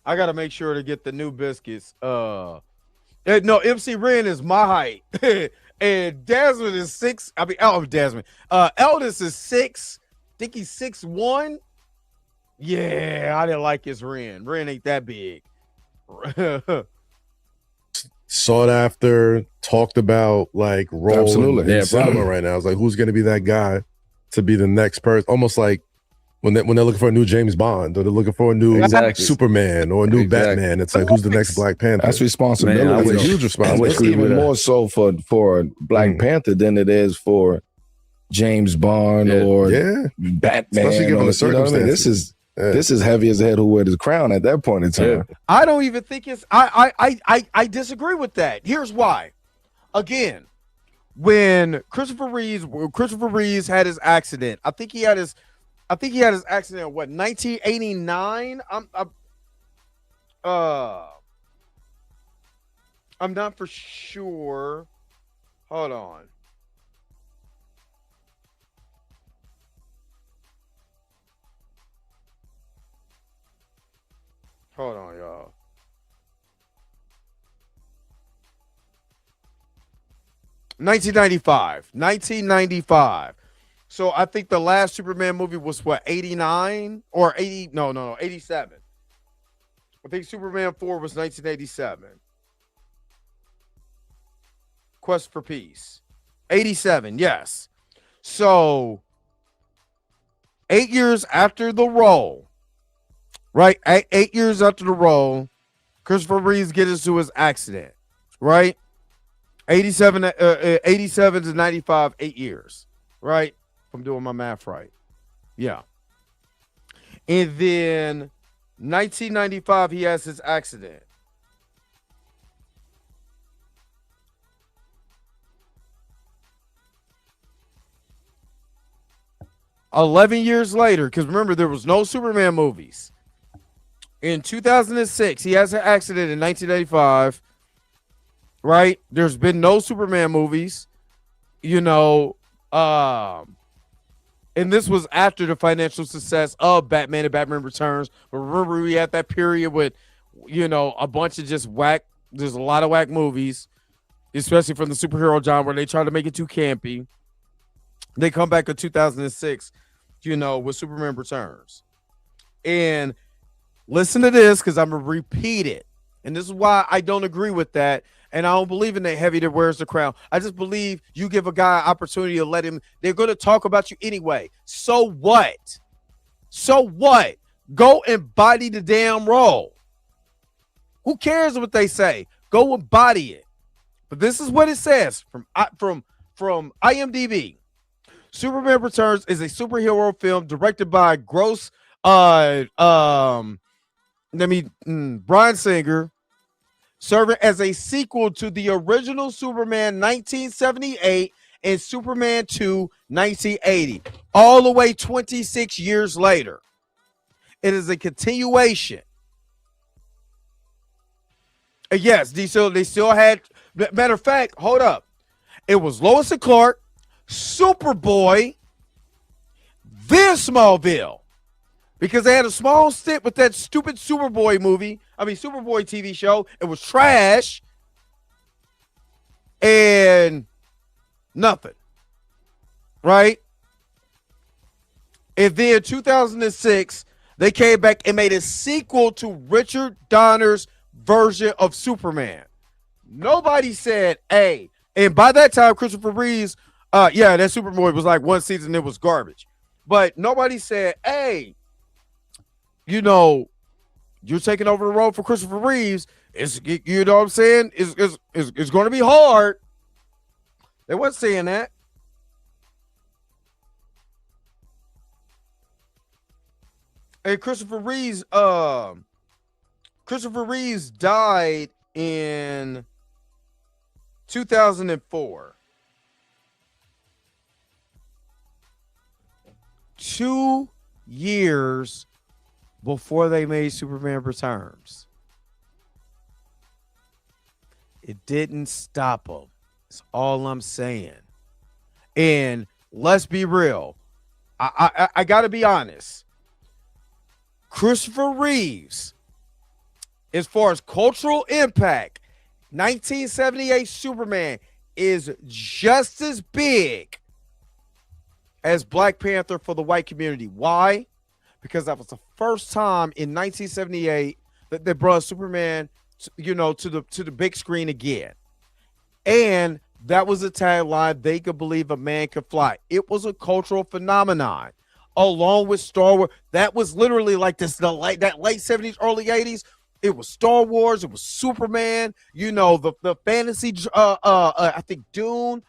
S5: I got to make sure to get the new biscuits. No, MC Ren is my height. And Desmond is 6. Desmond. Aldis is 6. I think he's 6'1". Yeah, I didn't like his Ren. Ren ain't that big.
S13: Sought after, talked about like role.
S11: Absolutely.
S13: Yeah, cinema right now. It's like who's going to be that guy to be the next person? Almost like when they're looking for a new James Bond or they're looking for a new Superman or a new Batman. It's like who's the next Black Panther?
S11: That's responsibility.
S13: Man, that's a huge responsibility.
S11: It's even more so for Black Panther than it is for James Bond or Batman.
S13: Especially given the circumstances.
S11: This is heavy as a head who wears his crown at that point in time.
S5: I don't even think it's I disagree with that. Here's why. Again, when Christopher Reeves had his accident, I think he had his accident in 1989? I'm not for sure. Hold on. Hold on, y'all. $1995. So I think the last Superman movie was 89 or 80? No, 87. I think Superman 4 was 1987. Quest for Peace. 87, yes. So 8 years after the role. Right, 8 years after the role, Christopher Reeves gets into his accident. Right, 87 to 95, 8 years. Right, if I'm doing my math right. Yeah. And then 1995, he has his accident. $11 years later, because remember, there was no Superman movies. In 2006, he has an accident in 1985, right? There's been no Superman movies, and this was after the financial success of Batman and Batman Returns. But remember, we had that period with, a bunch of just whack, there's a lot of whack movies, especially from the superhero genre, where they try to make it too campy. They come back in 2006, with Superman Returns. And listen to this, because I'm going to repeat it. And this is why I don't agree with that. And I don't believe in that heavy that wears the crown. I just believe you give a guy an opportunity to let him. They're going to talk about you anyway. So what? So what? Go embody the damn role. Who cares what they say? Go embody it. But this is what it says from IMDb. Superman Returns is a superhero film directed by Bryan Singer, serving as a sequel to the original Superman 1978 and Superman 2 1980, all the way 26 years later. It is a continuation. Yes, they still had, matter of fact, hold up. It was Lois and Clark, Superboy, then Smallville. Because they had a small stint with that stupid Superboy TV show. It was trash. And nothing. Right? And then 2006, they came back and made a sequel to Richard Donner's version of Superman. Nobody said, hey, and by that time, Christopher Reeves, that Superboy was like one season, it was garbage. But nobody said, hey, you're taking over the role for Christopher Reeves. You know what I'm saying? It's going to be hard. They weren't saying that. And Christopher Reeves died in 2004. 2 years before they made Superman Returns. It didn't stop them. That's all I'm saying. And let's be real. I got to be honest. Christopher Reeves, as far as cultural impact, 1978 Superman is just as big as Black Panther for the white community. Why? Because that was the first time in 1978 that they brought Superman, to the big screen again. And that was a tagline, they could believe a man could fly. It was a cultural phenomenon. Along with Star Wars, that was literally like that late 70s, early 80s. It was Star Wars, it was Superman, the fantasy, I think Dune,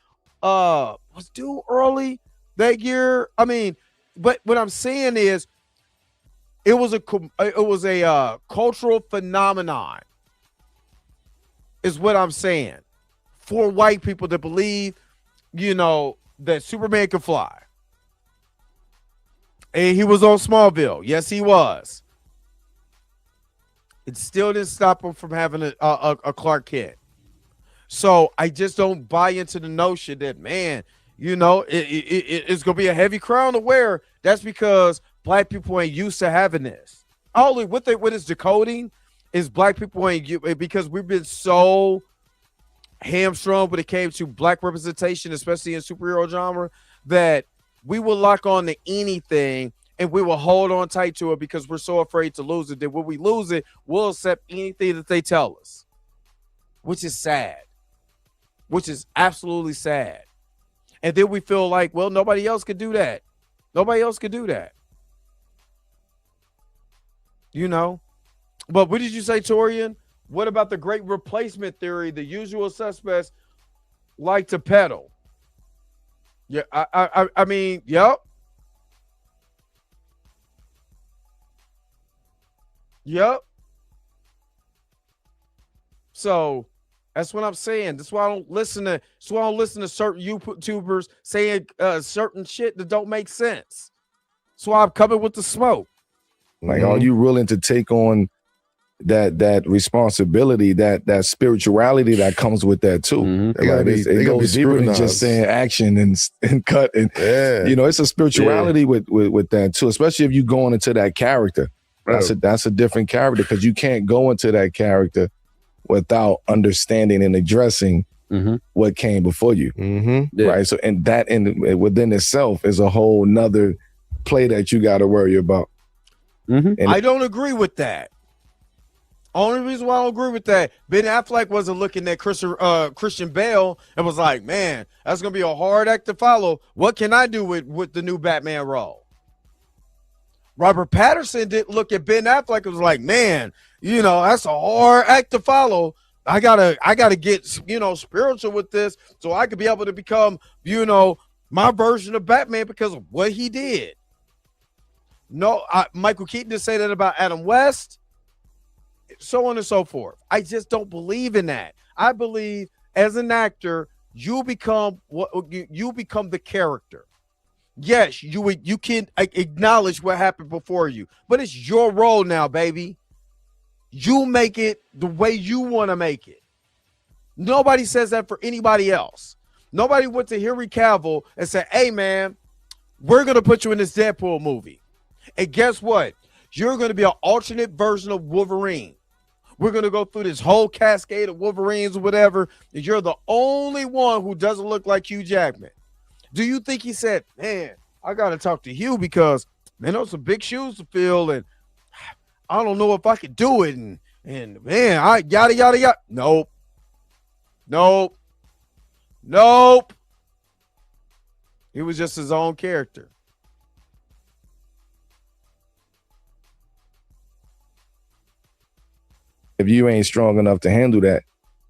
S5: was Dune early that year? I mean, but what I'm saying is it was a cultural phenomenon is what I'm saying for white people to believe, that Superman could fly. And he was on Smallville. Yes, he was. It still didn't stop him from having a Clark Kent. So I just don't buy into the notion that, man, it's going to be a heavy crown to wear. That's because black people ain't used to having this. Only what is decoding is black people ain't, because we've been so hamstrung when it came to black representation, especially in superhero genre, that we will lock on to anything and we will hold on tight to it because we're so afraid to lose it that when we lose it, we'll accept anything that they tell us, which is sad, which is absolutely sad. And then we feel like, well, nobody else could do that. Nobody else could do that. But what did you say, Torian? What about the great replacement theory? The usual suspects like to peddle. Yeah, I mean, yep. Yep. So that's what I'm saying. That's why I don't listen to certain YouTubers saying certain shit that don't make sense. That's why I'm coming with the smoke.
S11: Like, are you willing to take on that responsibility, that spirituality that comes with that too? It goes deeper than just saying action and cut, and it's a spirituality with that too, especially if you going into that character. That's a different character, because you can't go into that character without understanding and addressing what came before you, right? So, and that within itself is a whole nother play that you got to worry about.
S5: I don't agree with that. Only reason why I don't agree with that, Ben Affleck wasn't looking at Christian Bale and was like, man, that's going to be a hard act to follow. What can I do with the new Batman role? Robert Pattinson didn't look at Ben Affleck and was like, man, that's a hard act to follow. I gotta get, spiritual with this so I could be able to become, my version of Batman because of what he did. No, Michael Keaton did say that about Adam West. So on and so forth. I just don't believe in that. I believe as an actor, you become the character. Yes, you can acknowledge what happened before you, but it's your role now, baby. You make it the way you want to make it. Nobody says that for anybody else. Nobody went to Henry Cavill and said, hey, man, we're going to put you in this Deadpool movie. And guess what? You're going to be an alternate version of Wolverine. We're going to go through this whole cascade of Wolverines or whatever. And you're the only one who doesn't look like Hugh Jackman. Do you think he said, man, I got to talk to Hugh because, man, those some big shoes to fill and I don't know if I could do it. And man, I yada, yada, yada. Nope. He was just his own character.
S11: If you ain't strong enough to handle that,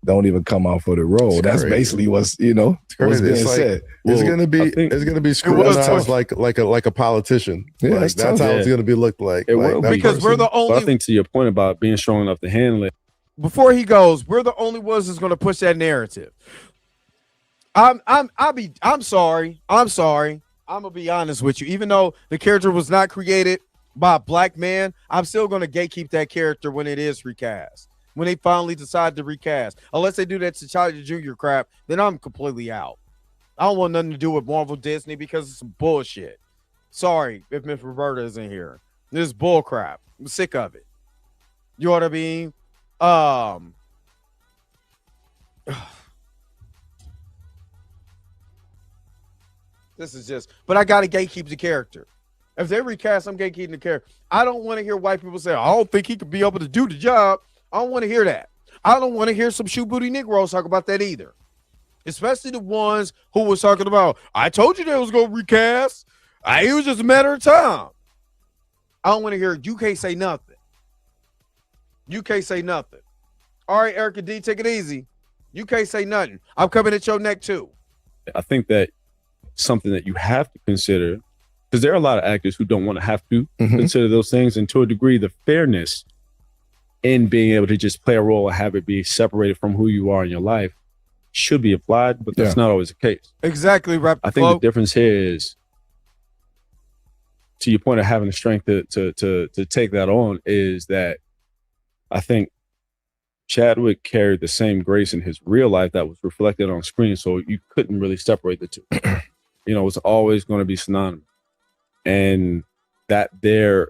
S11: don't even come out for the role. That's basically what's being said.
S13: It's gonna be scrutinized like a politician.
S11: Yeah,
S13: that's how it's gonna be looked like.
S12: It will be.
S5: Because we're the only.
S12: But I think to your point about being strong enough to handle it.
S5: Before he goes, we're the only ones that's going to push that narrative. I'm sorry. I'm gonna be honest with you. Even though the character was not created by a black man, I'm still going to gatekeep that character when it is recast. When they finally decide to recast, unless they do that T'Challa Jr. crap, then I'm completely out. I don't want nothing to do with Marvel Disney because it's some bullshit. Sorry if Miss Roberta isn't here. This is bull crap. I'm sick of it. You know what I mean? This is just, but I gotta gatekeep the character. If they recast, I'm gatekeeping the character. I don't want to hear white people say, I don't think he could be able to do the job. I don't want to hear that. I don't want to hear some shoe booty Negroes talk about that either. Especially the ones who was talking about, I told you they was going to recast. It was just a matter of time. I don't want to hear, you can't say nothing. You can't say nothing. All right, Erica D, take it easy. You can't say nothing. I'm coming at your neck too.
S12: I think that something that you have to consider, because there are a lot of actors who don't want to have to consider those things, and to a degree, the fairness in being able to just play a role and have it be separated from who you are in your life should be applied, but that's not always the case.
S5: Exactly.
S12: I think the difference here is, to your point of having the strength to take that on, is that I think Chadwick carried the same grace in his real life that was reflected on screen, so you couldn't really separate the two. It's always going to be synonymous, and that there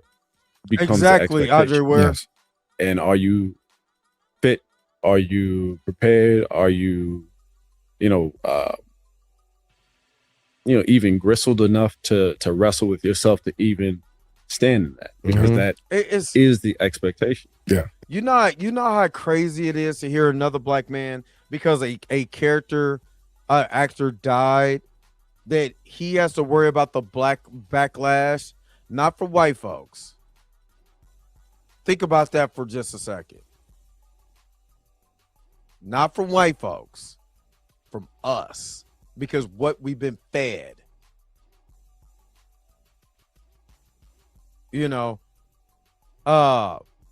S12: becomes
S5: exactly, Andre Ware.
S12: Yes. And are you fit? Are you prepared? Are you, even gristled enough to wrestle with yourself to even stand in that? Because that is the expectation.
S11: Yeah.
S5: You know how crazy it is to hear another black man because a character actor died, that he has to worry about the black backlash, not for white folks. Think about that for just a second. Not from white folks, from us, because what we've been fed.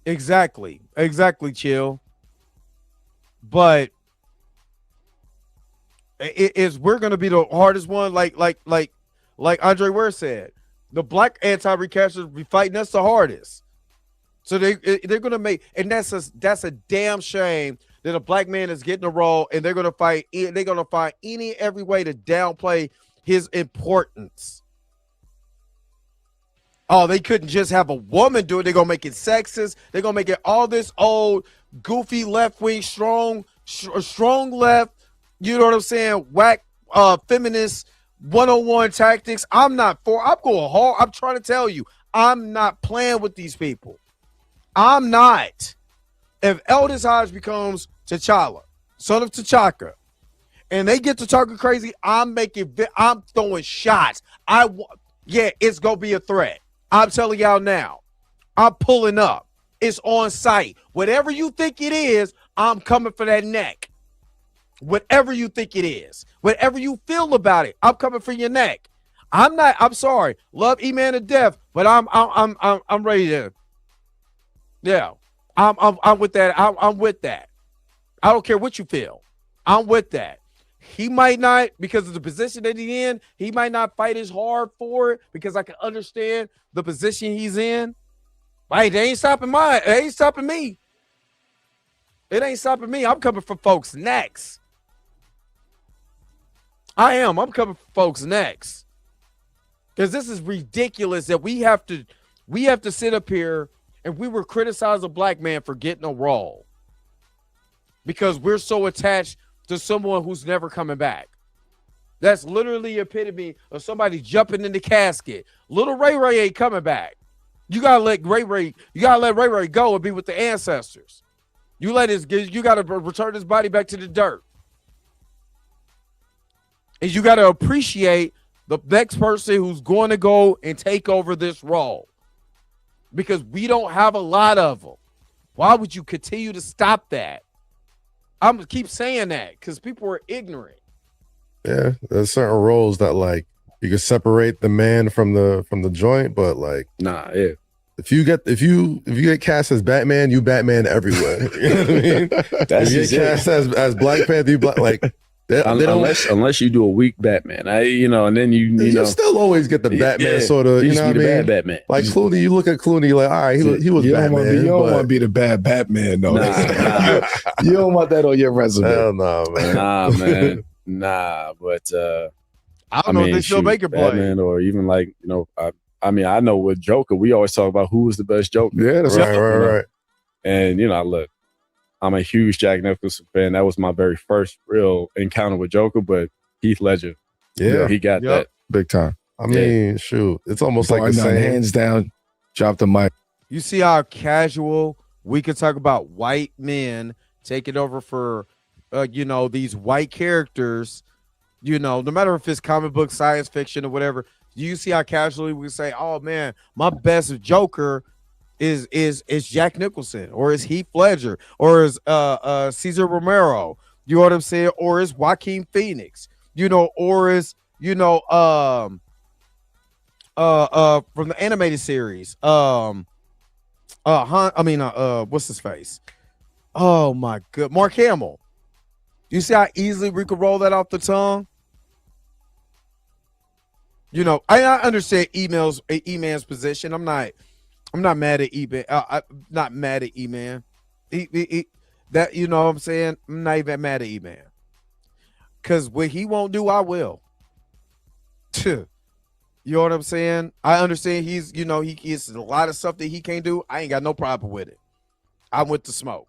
S5: Exactly, chill. But we're gonna be the hardest one, like Andre Ware said. The black anti-recasters be fighting us the hardest. So they're gonna make, and that's a damn shame that a black man is getting a role, and they're gonna find every way to downplay his importance. Oh, they couldn't just have a woman do it. They're gonna make it sexist. They're gonna make it all this old goofy left wing, strong left. You know what I'm saying? Whack feminist 101 tactics. I'm going hard. I'm trying to tell you, I'm not playing with these people. I'm not. if Aldis Hodge becomes T'Challa, son of T'Chaka, and they get to talking crazy, I'm throwing shots. It's gonna be a threat. I'm telling y'all now. I'm pulling up. It's on site. Whatever you think it is, I'm coming for that neck. Whatever you think it is, whatever you feel about it, I'm coming for your neck. I'm sorry. Love E-Man to death, but I'm ready to. Yeah. I'm with that. I'm with that. I don't care what you feel. I'm with that. He might not, because of the position that he's in, he might not fight as hard for it because I can understand the position he's in. But they ain't stopping mine. It ain't stopping me. It ain't stopping me. I'm coming for folks next. I am. I'm coming for folks next. Because this is ridiculous that we have to sit up here and we were criticize a black man for getting a role. Because we're so attached to someone who's never coming back. That's literally the epitome of somebody jumping in the casket. Little Ray Ray ain't coming back. You gotta let Ray Ray go and be with the ancestors. You gotta return his body back to the dirt. And you gotta appreciate the next person who's going to go and take over this role. Because we don't have a lot of them. Why would you continue to stop that? I'm gonna keep saying that because people are ignorant.
S13: Yeah, there's certain roles that like you can separate the man from the joint, but like
S12: yeah.
S13: If you get cast as Batman, you Batman everywhere. You know what I mean?
S12: That's
S13: if you get cast as Black Panther, you like
S12: unless you do a weak Batman, and then you
S13: still always get the Batman sort of, you know what I mean?
S12: Bad Batman.
S13: Like Clooney, you look at Clooney, you're like, all right, he was Batman.
S11: You don't want to be the bad Batman, though. You don't want that on your resume.
S13: Hell no, man.
S12: Nah, man. But
S5: I don't know if they still make it
S12: Batman, or even like, I know with Joker, we always talk about who was the best Joker.
S13: Yeah, that's right.
S12: And look, I'm a huge Jack Nicholson fan. That was my very first real encounter with Joker, but Heath Ledger, he got that
S13: big time. I mean, shoot, it's almost like the same.
S11: Hands down, drop the mic.
S5: You see how casual we can talk about white men taking over for, these white characters. No matter if it's comic book, science fiction, or whatever. You see how casually we say, "Oh man, my best Joker is Jack Nicholson, or is Heath Ledger, or is Cesar Romero." You know what I'm saying? Or is Joaquin Phoenix? Or is from the animated series, what's his face? Oh my god, Mark Hamill. You see how easily we could roll that off the tongue? I understand E-Man's position. I'm not mad at E-Man. I'm not mad at E-Man. That, you know what I'm saying? I'm not even mad at E-Man. Because what he won't do, I will. You know what I'm saying? I understand he is a lot of stuff that he can't do. I ain't got no problem with it. I'm with the smoke.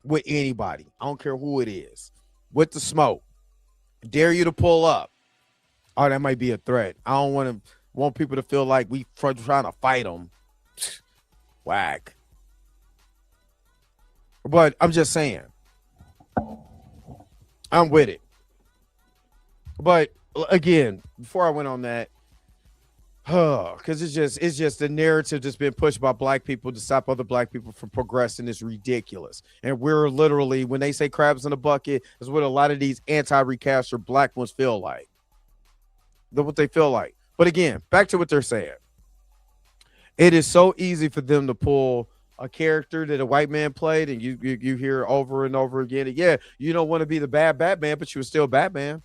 S5: With anybody. I don't care who it is. With the smoke. Dare you to pull up. Oh, that might be a threat. I don't want people to feel like we trying to fight them. Whack. But I'm just saying. I'm with it. But again, before I went on that, because it's just the narrative that's been pushed by black people to stop other black people from progressing is ridiculous. And we're literally, when they say crabs in a bucket, is what a lot of these anti-recaster black ones feel like. What they feel like. But again, back to what they're saying. It is so easy for them to pull a character that a white man played, and you hear over and over again. And yeah, you don't want to be the bad Batman, but you were still Batman.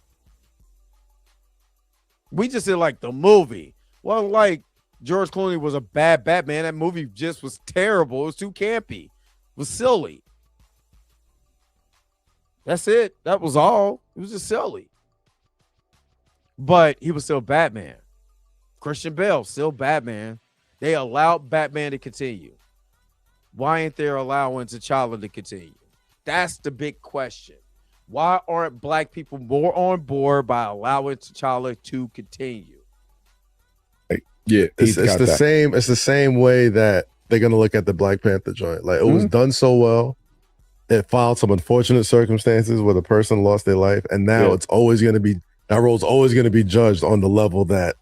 S5: We just did like the movie. Well, like George Clooney was a bad Batman. That movie just was terrible. It was too campy. It was silly. That's it. That was all. It was just silly. But he was still Batman. Christian Bale, still Batman. They allowed Batman to continue. Why ain't they allowing T'Challa to continue? That's the big question. Why aren't black people more on board by allowing T'Challa to continue?
S13: Yeah, it's the same. It's the same way that they're gonna look at the Black Panther joint. Like it was done so well. it followed some unfortunate circumstances where the person lost their life, and now it's always going to be that role's always going to be judged on the level that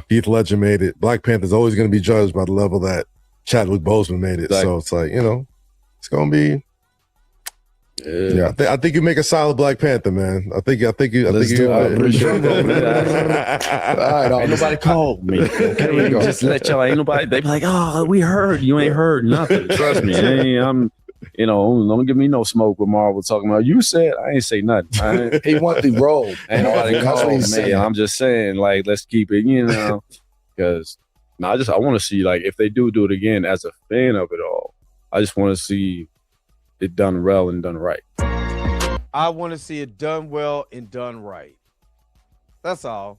S13: Heath Ledger made it. Black Panther's always going to be judged by the level that Chadwick Boseman made it. So it's like, it's going to be. Yeah, I think you make a solid Black Panther, man. I think you. All
S12: right, ain't nobody called me. Okay, just let y'all. Ain't nobody. They be like, oh, we heard. You ain't heard nothing. Trust me. I'm. Don't give me no smoke with Marvel talking about. You said I ain't say nothing.
S11: He want the role.
S12: Ain't nobody called me. I'm just saying, like, let's keep it. Because I want to see, like, if they do it again as a fan of it all. I just want to see it done well and done right.
S5: I want to see it done well and done right. That's all.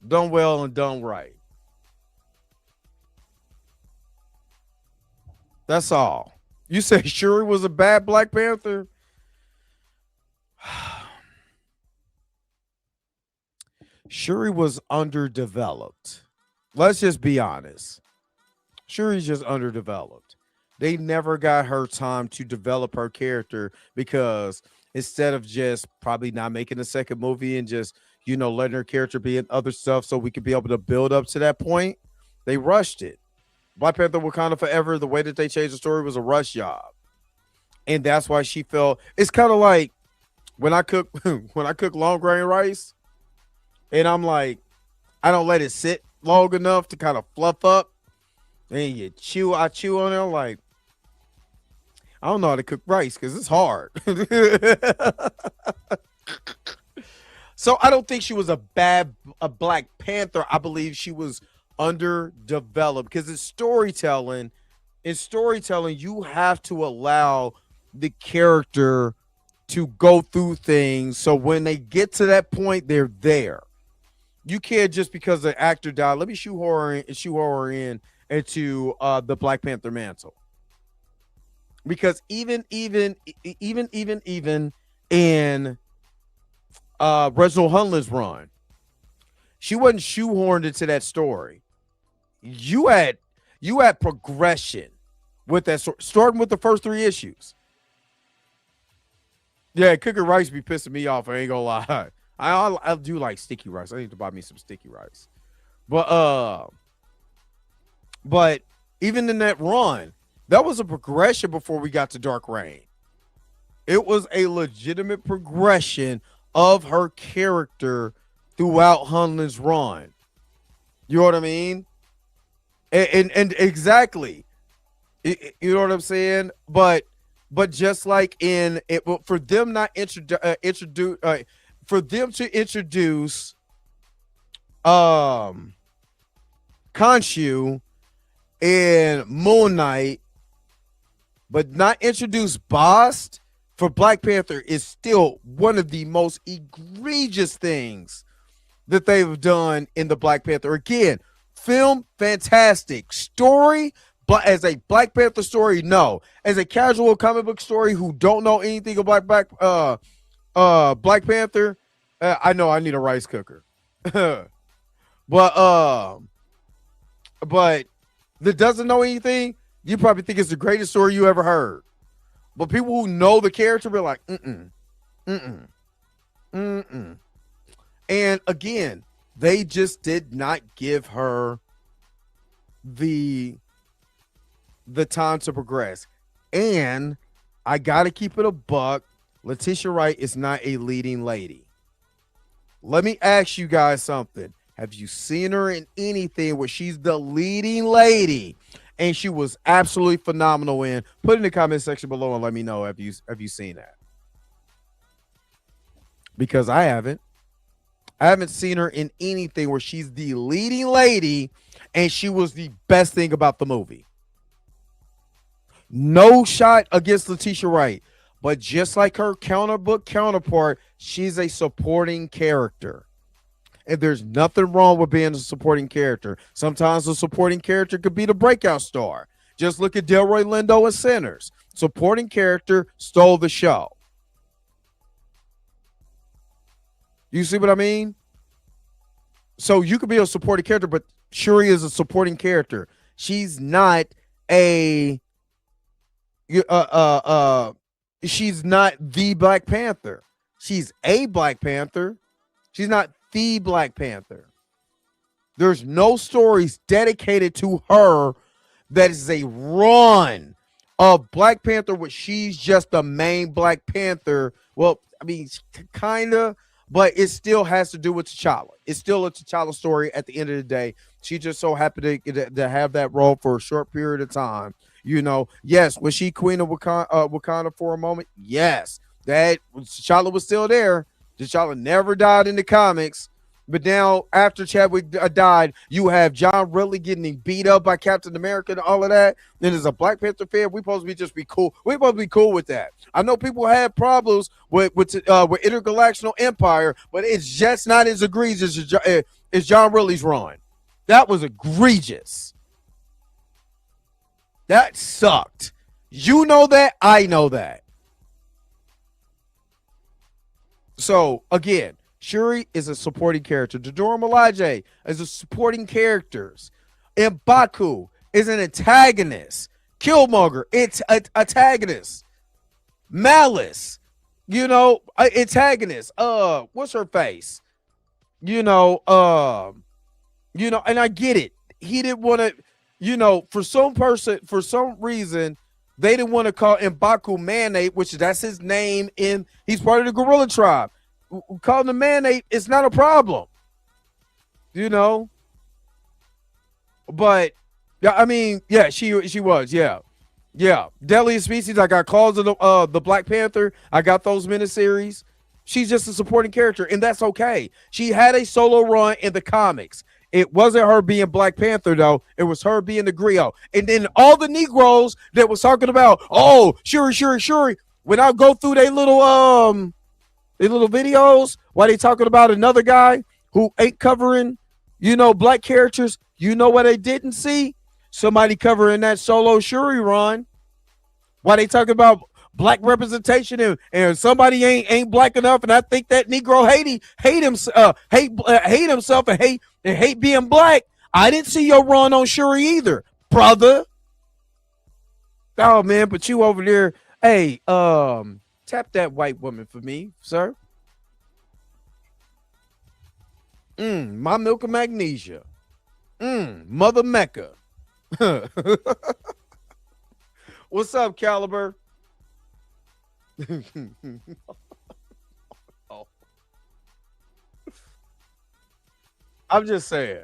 S5: Done well and done right. That's all. You say Shuri was a bad Black Panther? Shuri was underdeveloped. Let's just be honest. Shuri's just underdeveloped. They never got her time to develop her character because instead of just probably not making a second movie and just, letting her character be in other stuff so we could be able to build up to that point, they rushed it. Black Panther Wakanda Forever, the way that they changed the story was a rush job. And that's why she felt it's kind of like when I cook long grain rice and I'm like, I don't let it sit long enough to kind of fluff up. And I chew on it. I'm like, I don't know how to cook rice because it's hard. So I don't think she was a Black Panther. I believe she was underdeveloped because it's storytelling. In storytelling, you have to allow the character to go through things. So when they get to that point, they're there. You can't just because the actor died. Let me shoehorn her in into the Black Panther mantle. Because even in Reginald Hunley's run, she wasn't shoehorned into that story. You had progression with that story, starting with the first 3 issues. Yeah, cooking rice be pissing me off. I ain't gonna lie. I do like sticky rice. I need to buy me some sticky rice. But even in that run, that was a progression before we got to Dark Reign. It was a legitimate progression of her character throughout Hunley's run. You know what I mean? And exactly. You know what I'm saying? But just like in it, for them not introduce for them to introduce Khonshu and Moon Knight, but not introduce Bast for Black Panther is still one of the most egregious things that they've done in the Black Panther. Again, film fantastic, story, but as a Black Panther story, no. As a casual comic book story who don't know anything about Black Panther, I know I need a rice cooker. but that doesn't know anything, you probably think it's the greatest story you ever heard. But people who know the character be like, And again, they just did not give her the time to progress. And I gotta keep it a buck. Letitia Wright is not a leading lady. Let me ask you guys something. Have you seen her in anything where she's the leading lady and she was absolutely phenomenal in? Put in the comment section below and let me know, have you seen that? Because I haven't. I haven't seen her in anything where she's the leading lady and she was the best thing about the movie. No shot against Letitia Wright, but just like her counterpart, she's a supporting character. And there's nothing wrong with being a supporting character. Sometimes a supporting character could be the breakout star. Just look at Delroy Lindo and Sinners. Supporting character stole the show. You see what I mean? So you could be a supporting character, but Shuri is a supporting character. She's not a she's not the Black Panther. She's a Black Panther. She's not the Black Panther. There's no stories dedicated to her that is a run of Black Panther where she's just the main Black Panther. Well, I mean, kind of, but it still has to do with T'Challa. It's still a T'Challa story at the end of the day. She just so happened to have that role for a short period of time. You know, yes, was she Queen of Wakanda for a moment? Yes. That T'Challa was still there. T'Challa never died in the comics. But now, after Chadwick died, you have John Ridley getting beat up by Captain America and all of that. Then as a Black Panther fan, we're supposed to be just be cool. We're supposed to be cool with that. I know people have problems with Intergalactic Empire, but it's just not as egregious as John Ridley's run. That was egregious. That sucked. You know that. I know that. So, again, Shuri is a supporting character. Dora Milaje is a supporting character. M'Baku is an antagonist. Killmonger, it's an antagonist. Malice, antagonist. What's her face? And I get it. He didn't want to, for some reason, they didn't want to call M'Baku Mayonnaise, which that's his name, he's part of the Gorilla Tribe. Calling him Mayonnaise is not a problem, But I mean, yeah, she was, yeah. Deadliest Species. I got Calls of the Black Panther. I got those miniseries. She's just a supporting character, and that's okay. She had a solo run in the comics. It wasn't her being Black Panther, though. It was her being the griot. And then all the Negroes that was talking about, Shuri. When I go through their little videos, while they talking about another guy who ain't covering, Black characters, what they didn't see? Somebody covering that solo Shuri run. While they talking about Black representation and somebody ain't Black enough, and I think that Negro hate himself and hate being Black. I didn't see your run on Shuri either, brother. Oh man, but you over there, hey, tap that white woman for me, sir. My milk of magnesia. Mother Mecca. What's up, Caliber? Oh. I'm just saying.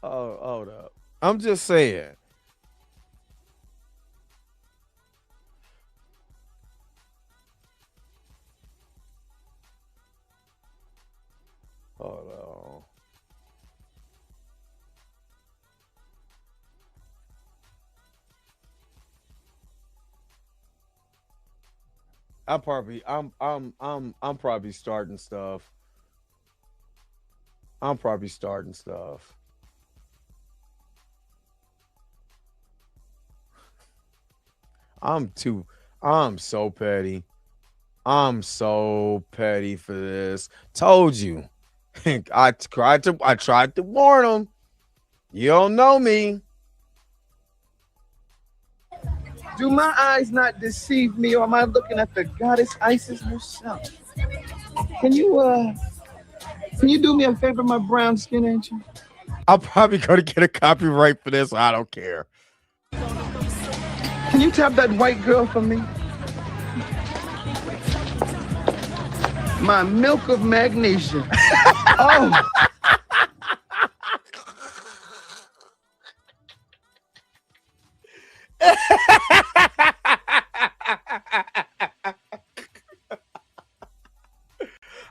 S5: Oh, hold up. I'm just saying. Hold on. I'm probably starting stuff. I'm so petty. I'm so petty for this. Told you. I tried to warn him. You don't know me.
S19: Do my eyes not deceive me, or am I looking at the goddess Isis herself? Can you do me a favor, my brown skin angel?
S5: I'm probably gonna get a copyright for this. I don't care.
S19: Can you tap that white girl for me? My milk of magnesia. Oh.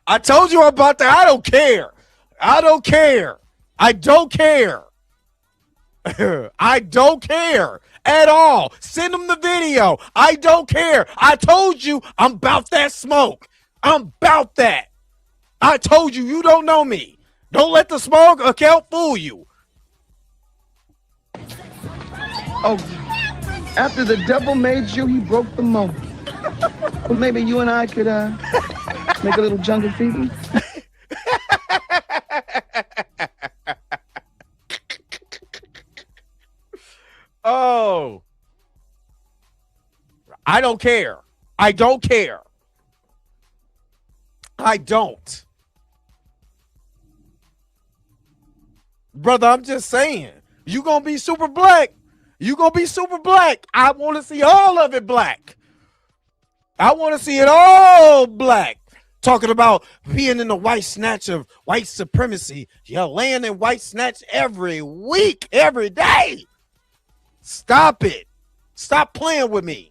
S5: I told you about that. I don't care. I don't care at all. Send them the video. I don't care. I told you I'm about that smoke. I'm about that. I told you don't know me. Don't let the smoke account fool you.
S19: Oh, after the devil made you, he broke the mold. Well, maybe you and I could make a little jungle fever.
S5: I don't care. I don't care. I don't. Brother, I'm just saying. You gonna be super black. You gonna be super black. I want to see all of it black. I want to see it all black. Talking about being in the white snatch of white supremacy. You're laying in white snatch every week, every day. Stop it. Stop playing with me.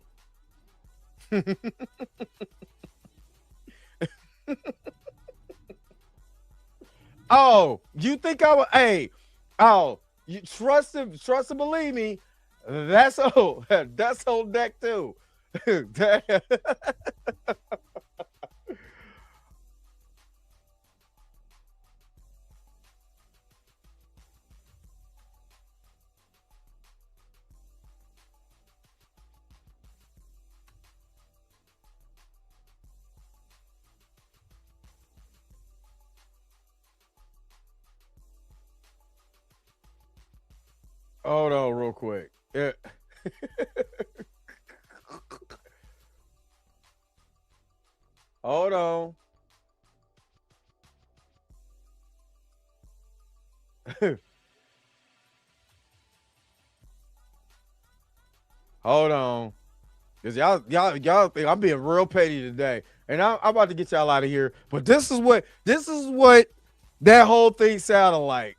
S5: Oh, you think I would? Hey, oh, you trust and believe me. That's on deck too. Hold on real quick. Yeah. Hold on. Hold on. Because y'all think I'm being real petty today. And I'm about to get y'all out of here. But this is what that whole thing sounded like.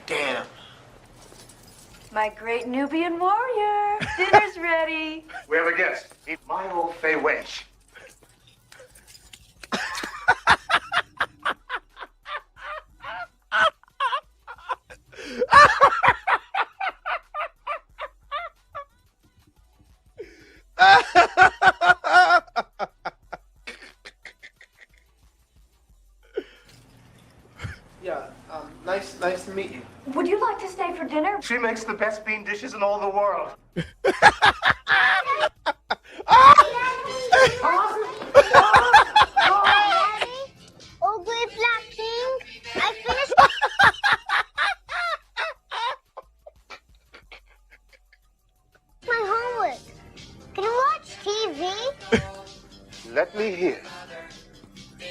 S20: Damn.
S21: My great Nubian warrior. Dinner's ready.
S20: We have a guest. Meet my old Fay wench.
S19: Yeah, nice to meet you.
S21: Would you like to stay for dinner?
S20: She makes the best bean dishes in all the world.
S22: Oh, great black king. I finished. My homework. Can you watch TV?
S20: Let me hear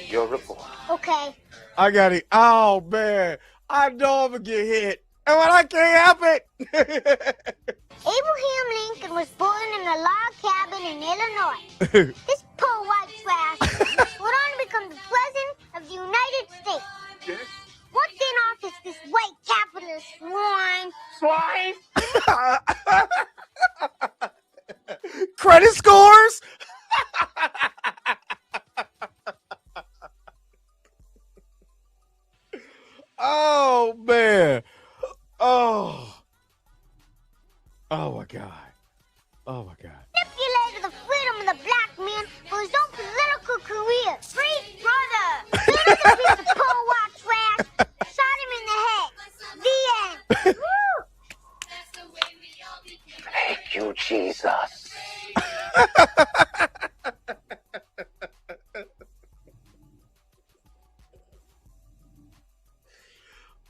S20: your report.
S22: Okay.
S5: I got it. Oh, man. I know I'm going to get hit. And when I can't help it.
S22: Abraham Lincoln was born in a log cabin in Illinois. This poor white trash went on to become the president of the United States.
S20: Yes?
S22: What's in office, this white capitalist swine?
S20: Swine?
S5: Credit scores? Oh, man. Oh. Oh, my God. Oh, my God.
S22: Manipulated the freedom of the black man for his own political career. Free brother. Here's a piece of poor white trash. Shot him in the head. The end.
S20: Thank you, Jesus.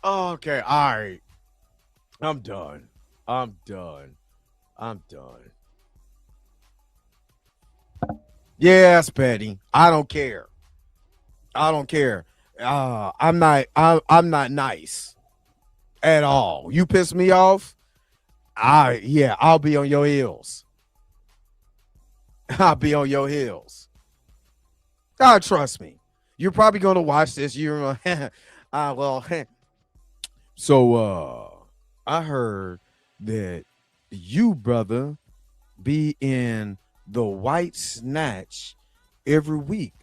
S5: Okay, all right. I'm done. Yes, Petty. I don't care. I'm not nice at all. You piss me off. I'll be on your heels. Trust me. You're probably going to watch this. You're well. So I heard that you, brother, be in the white snatch every week.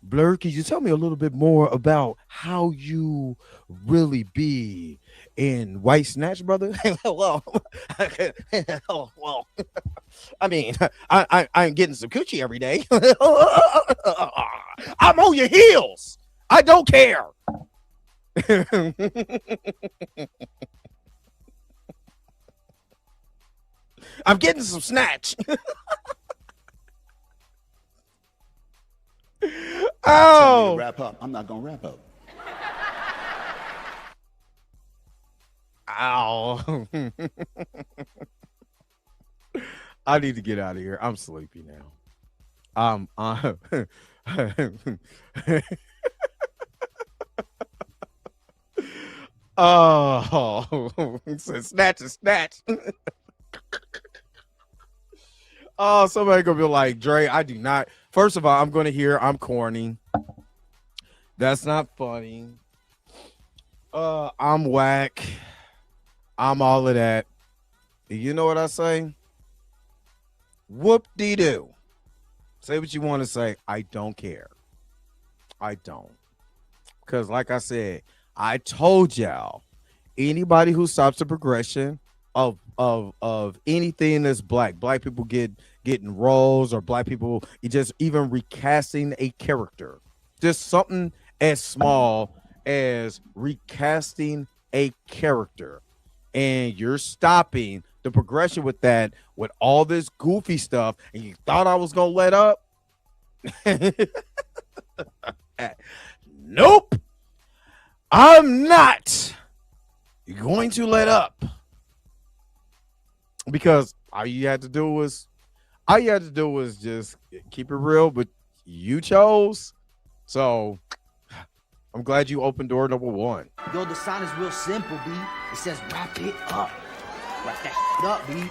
S5: Blur, can you tell me a little bit more about how you really be in white snatch, brother? well, I mean, I'm getting some coochie every day. I'm on your heels. I don't care. I'm getting some snatch. Oh,
S23: wrap up. I'm not gonna wrap up.
S5: Wow. I need to get out of here. I'm sleepy now. Oh, it says snatch and snatch. Oh, somebody gonna be like, Dre, I do not. First of all, I'm gonna hear I'm corny. That's not funny. I'm whack. I'm all of that. You know what I say? Whoop-de-doo. Say what you want to say. I don't care. I don't. Because like I said, I told y'all, anybody who stops the progression of anything that's black people getting roles, or black people just even recasting a character, just something as small as recasting a character, and you're stopping the progression with that, with all this goofy stuff, and you thought I was gonna let up. Nope, I'm not going to let up, because all you had to do was just keep it real, but you chose. So I'm glad you opened door number one.
S1: Yo, the sign is real simple, B. It says wrap it up. Wrap that up, B.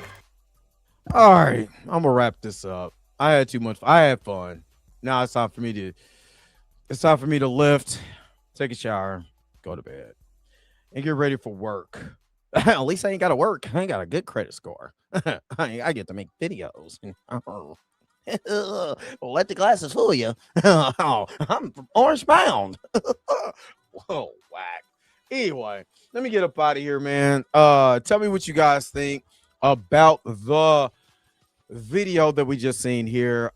S5: All right, I'm gonna wrap this up. I had too much. I had fun. Now it's time for me to lift, take a shower, go to bed, and get ready for work. At least I ain't got to work. I ain't got a good credit score. I get to make videos. Let the glasses fool you. I'm from Orange Mound. Whoa, whack. Anyway, let me get up out of here, man. Tell me what you guys think about the video that we just seen here.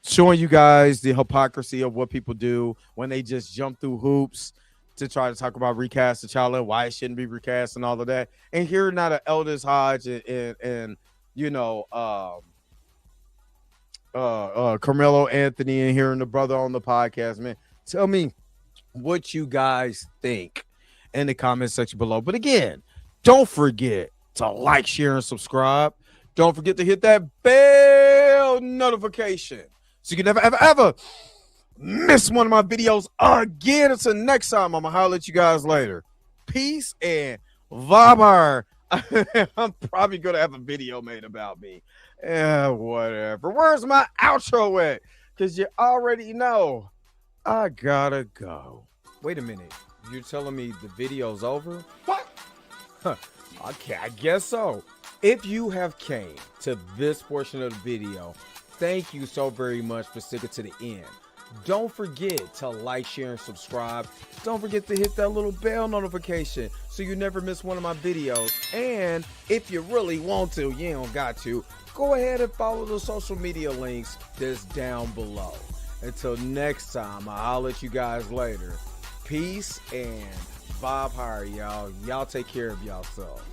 S5: Showing you guys the hypocrisy of what people do when they just jump through hoops to try to talk about recast the child and why it shouldn't be recast and all of that. And here now the Aldis, Hodge and you know Carmelo Anthony, and hearing the brother on the podcast, man. Tell me what you guys think in the comment section below. But again, don't forget to like, share, and subscribe. Don't forget to hit that bell notification so you can never miss one of my videos again. Until next time, I'm gonna holler at you guys later. Peace and vibe. I'm probably gonna have a video made about me. Yeah, whatever. Where's my outro at? Because you already know I gotta go. Wait a minute. You're telling me the video's over? What? Huh. Okay, I guess so. If you have came to this portion of the video, thank you so very much for sticking to the end. Don't forget to like, share, and subscribe. Don't forget to hit that little bell notification so you never miss one of my videos. And if you really want to, you don't got to, go ahead and follow the social media links that's down below. Until next time, I'll let you guys later. Peace and vibe higher, y'all. Y'all take care of yourself.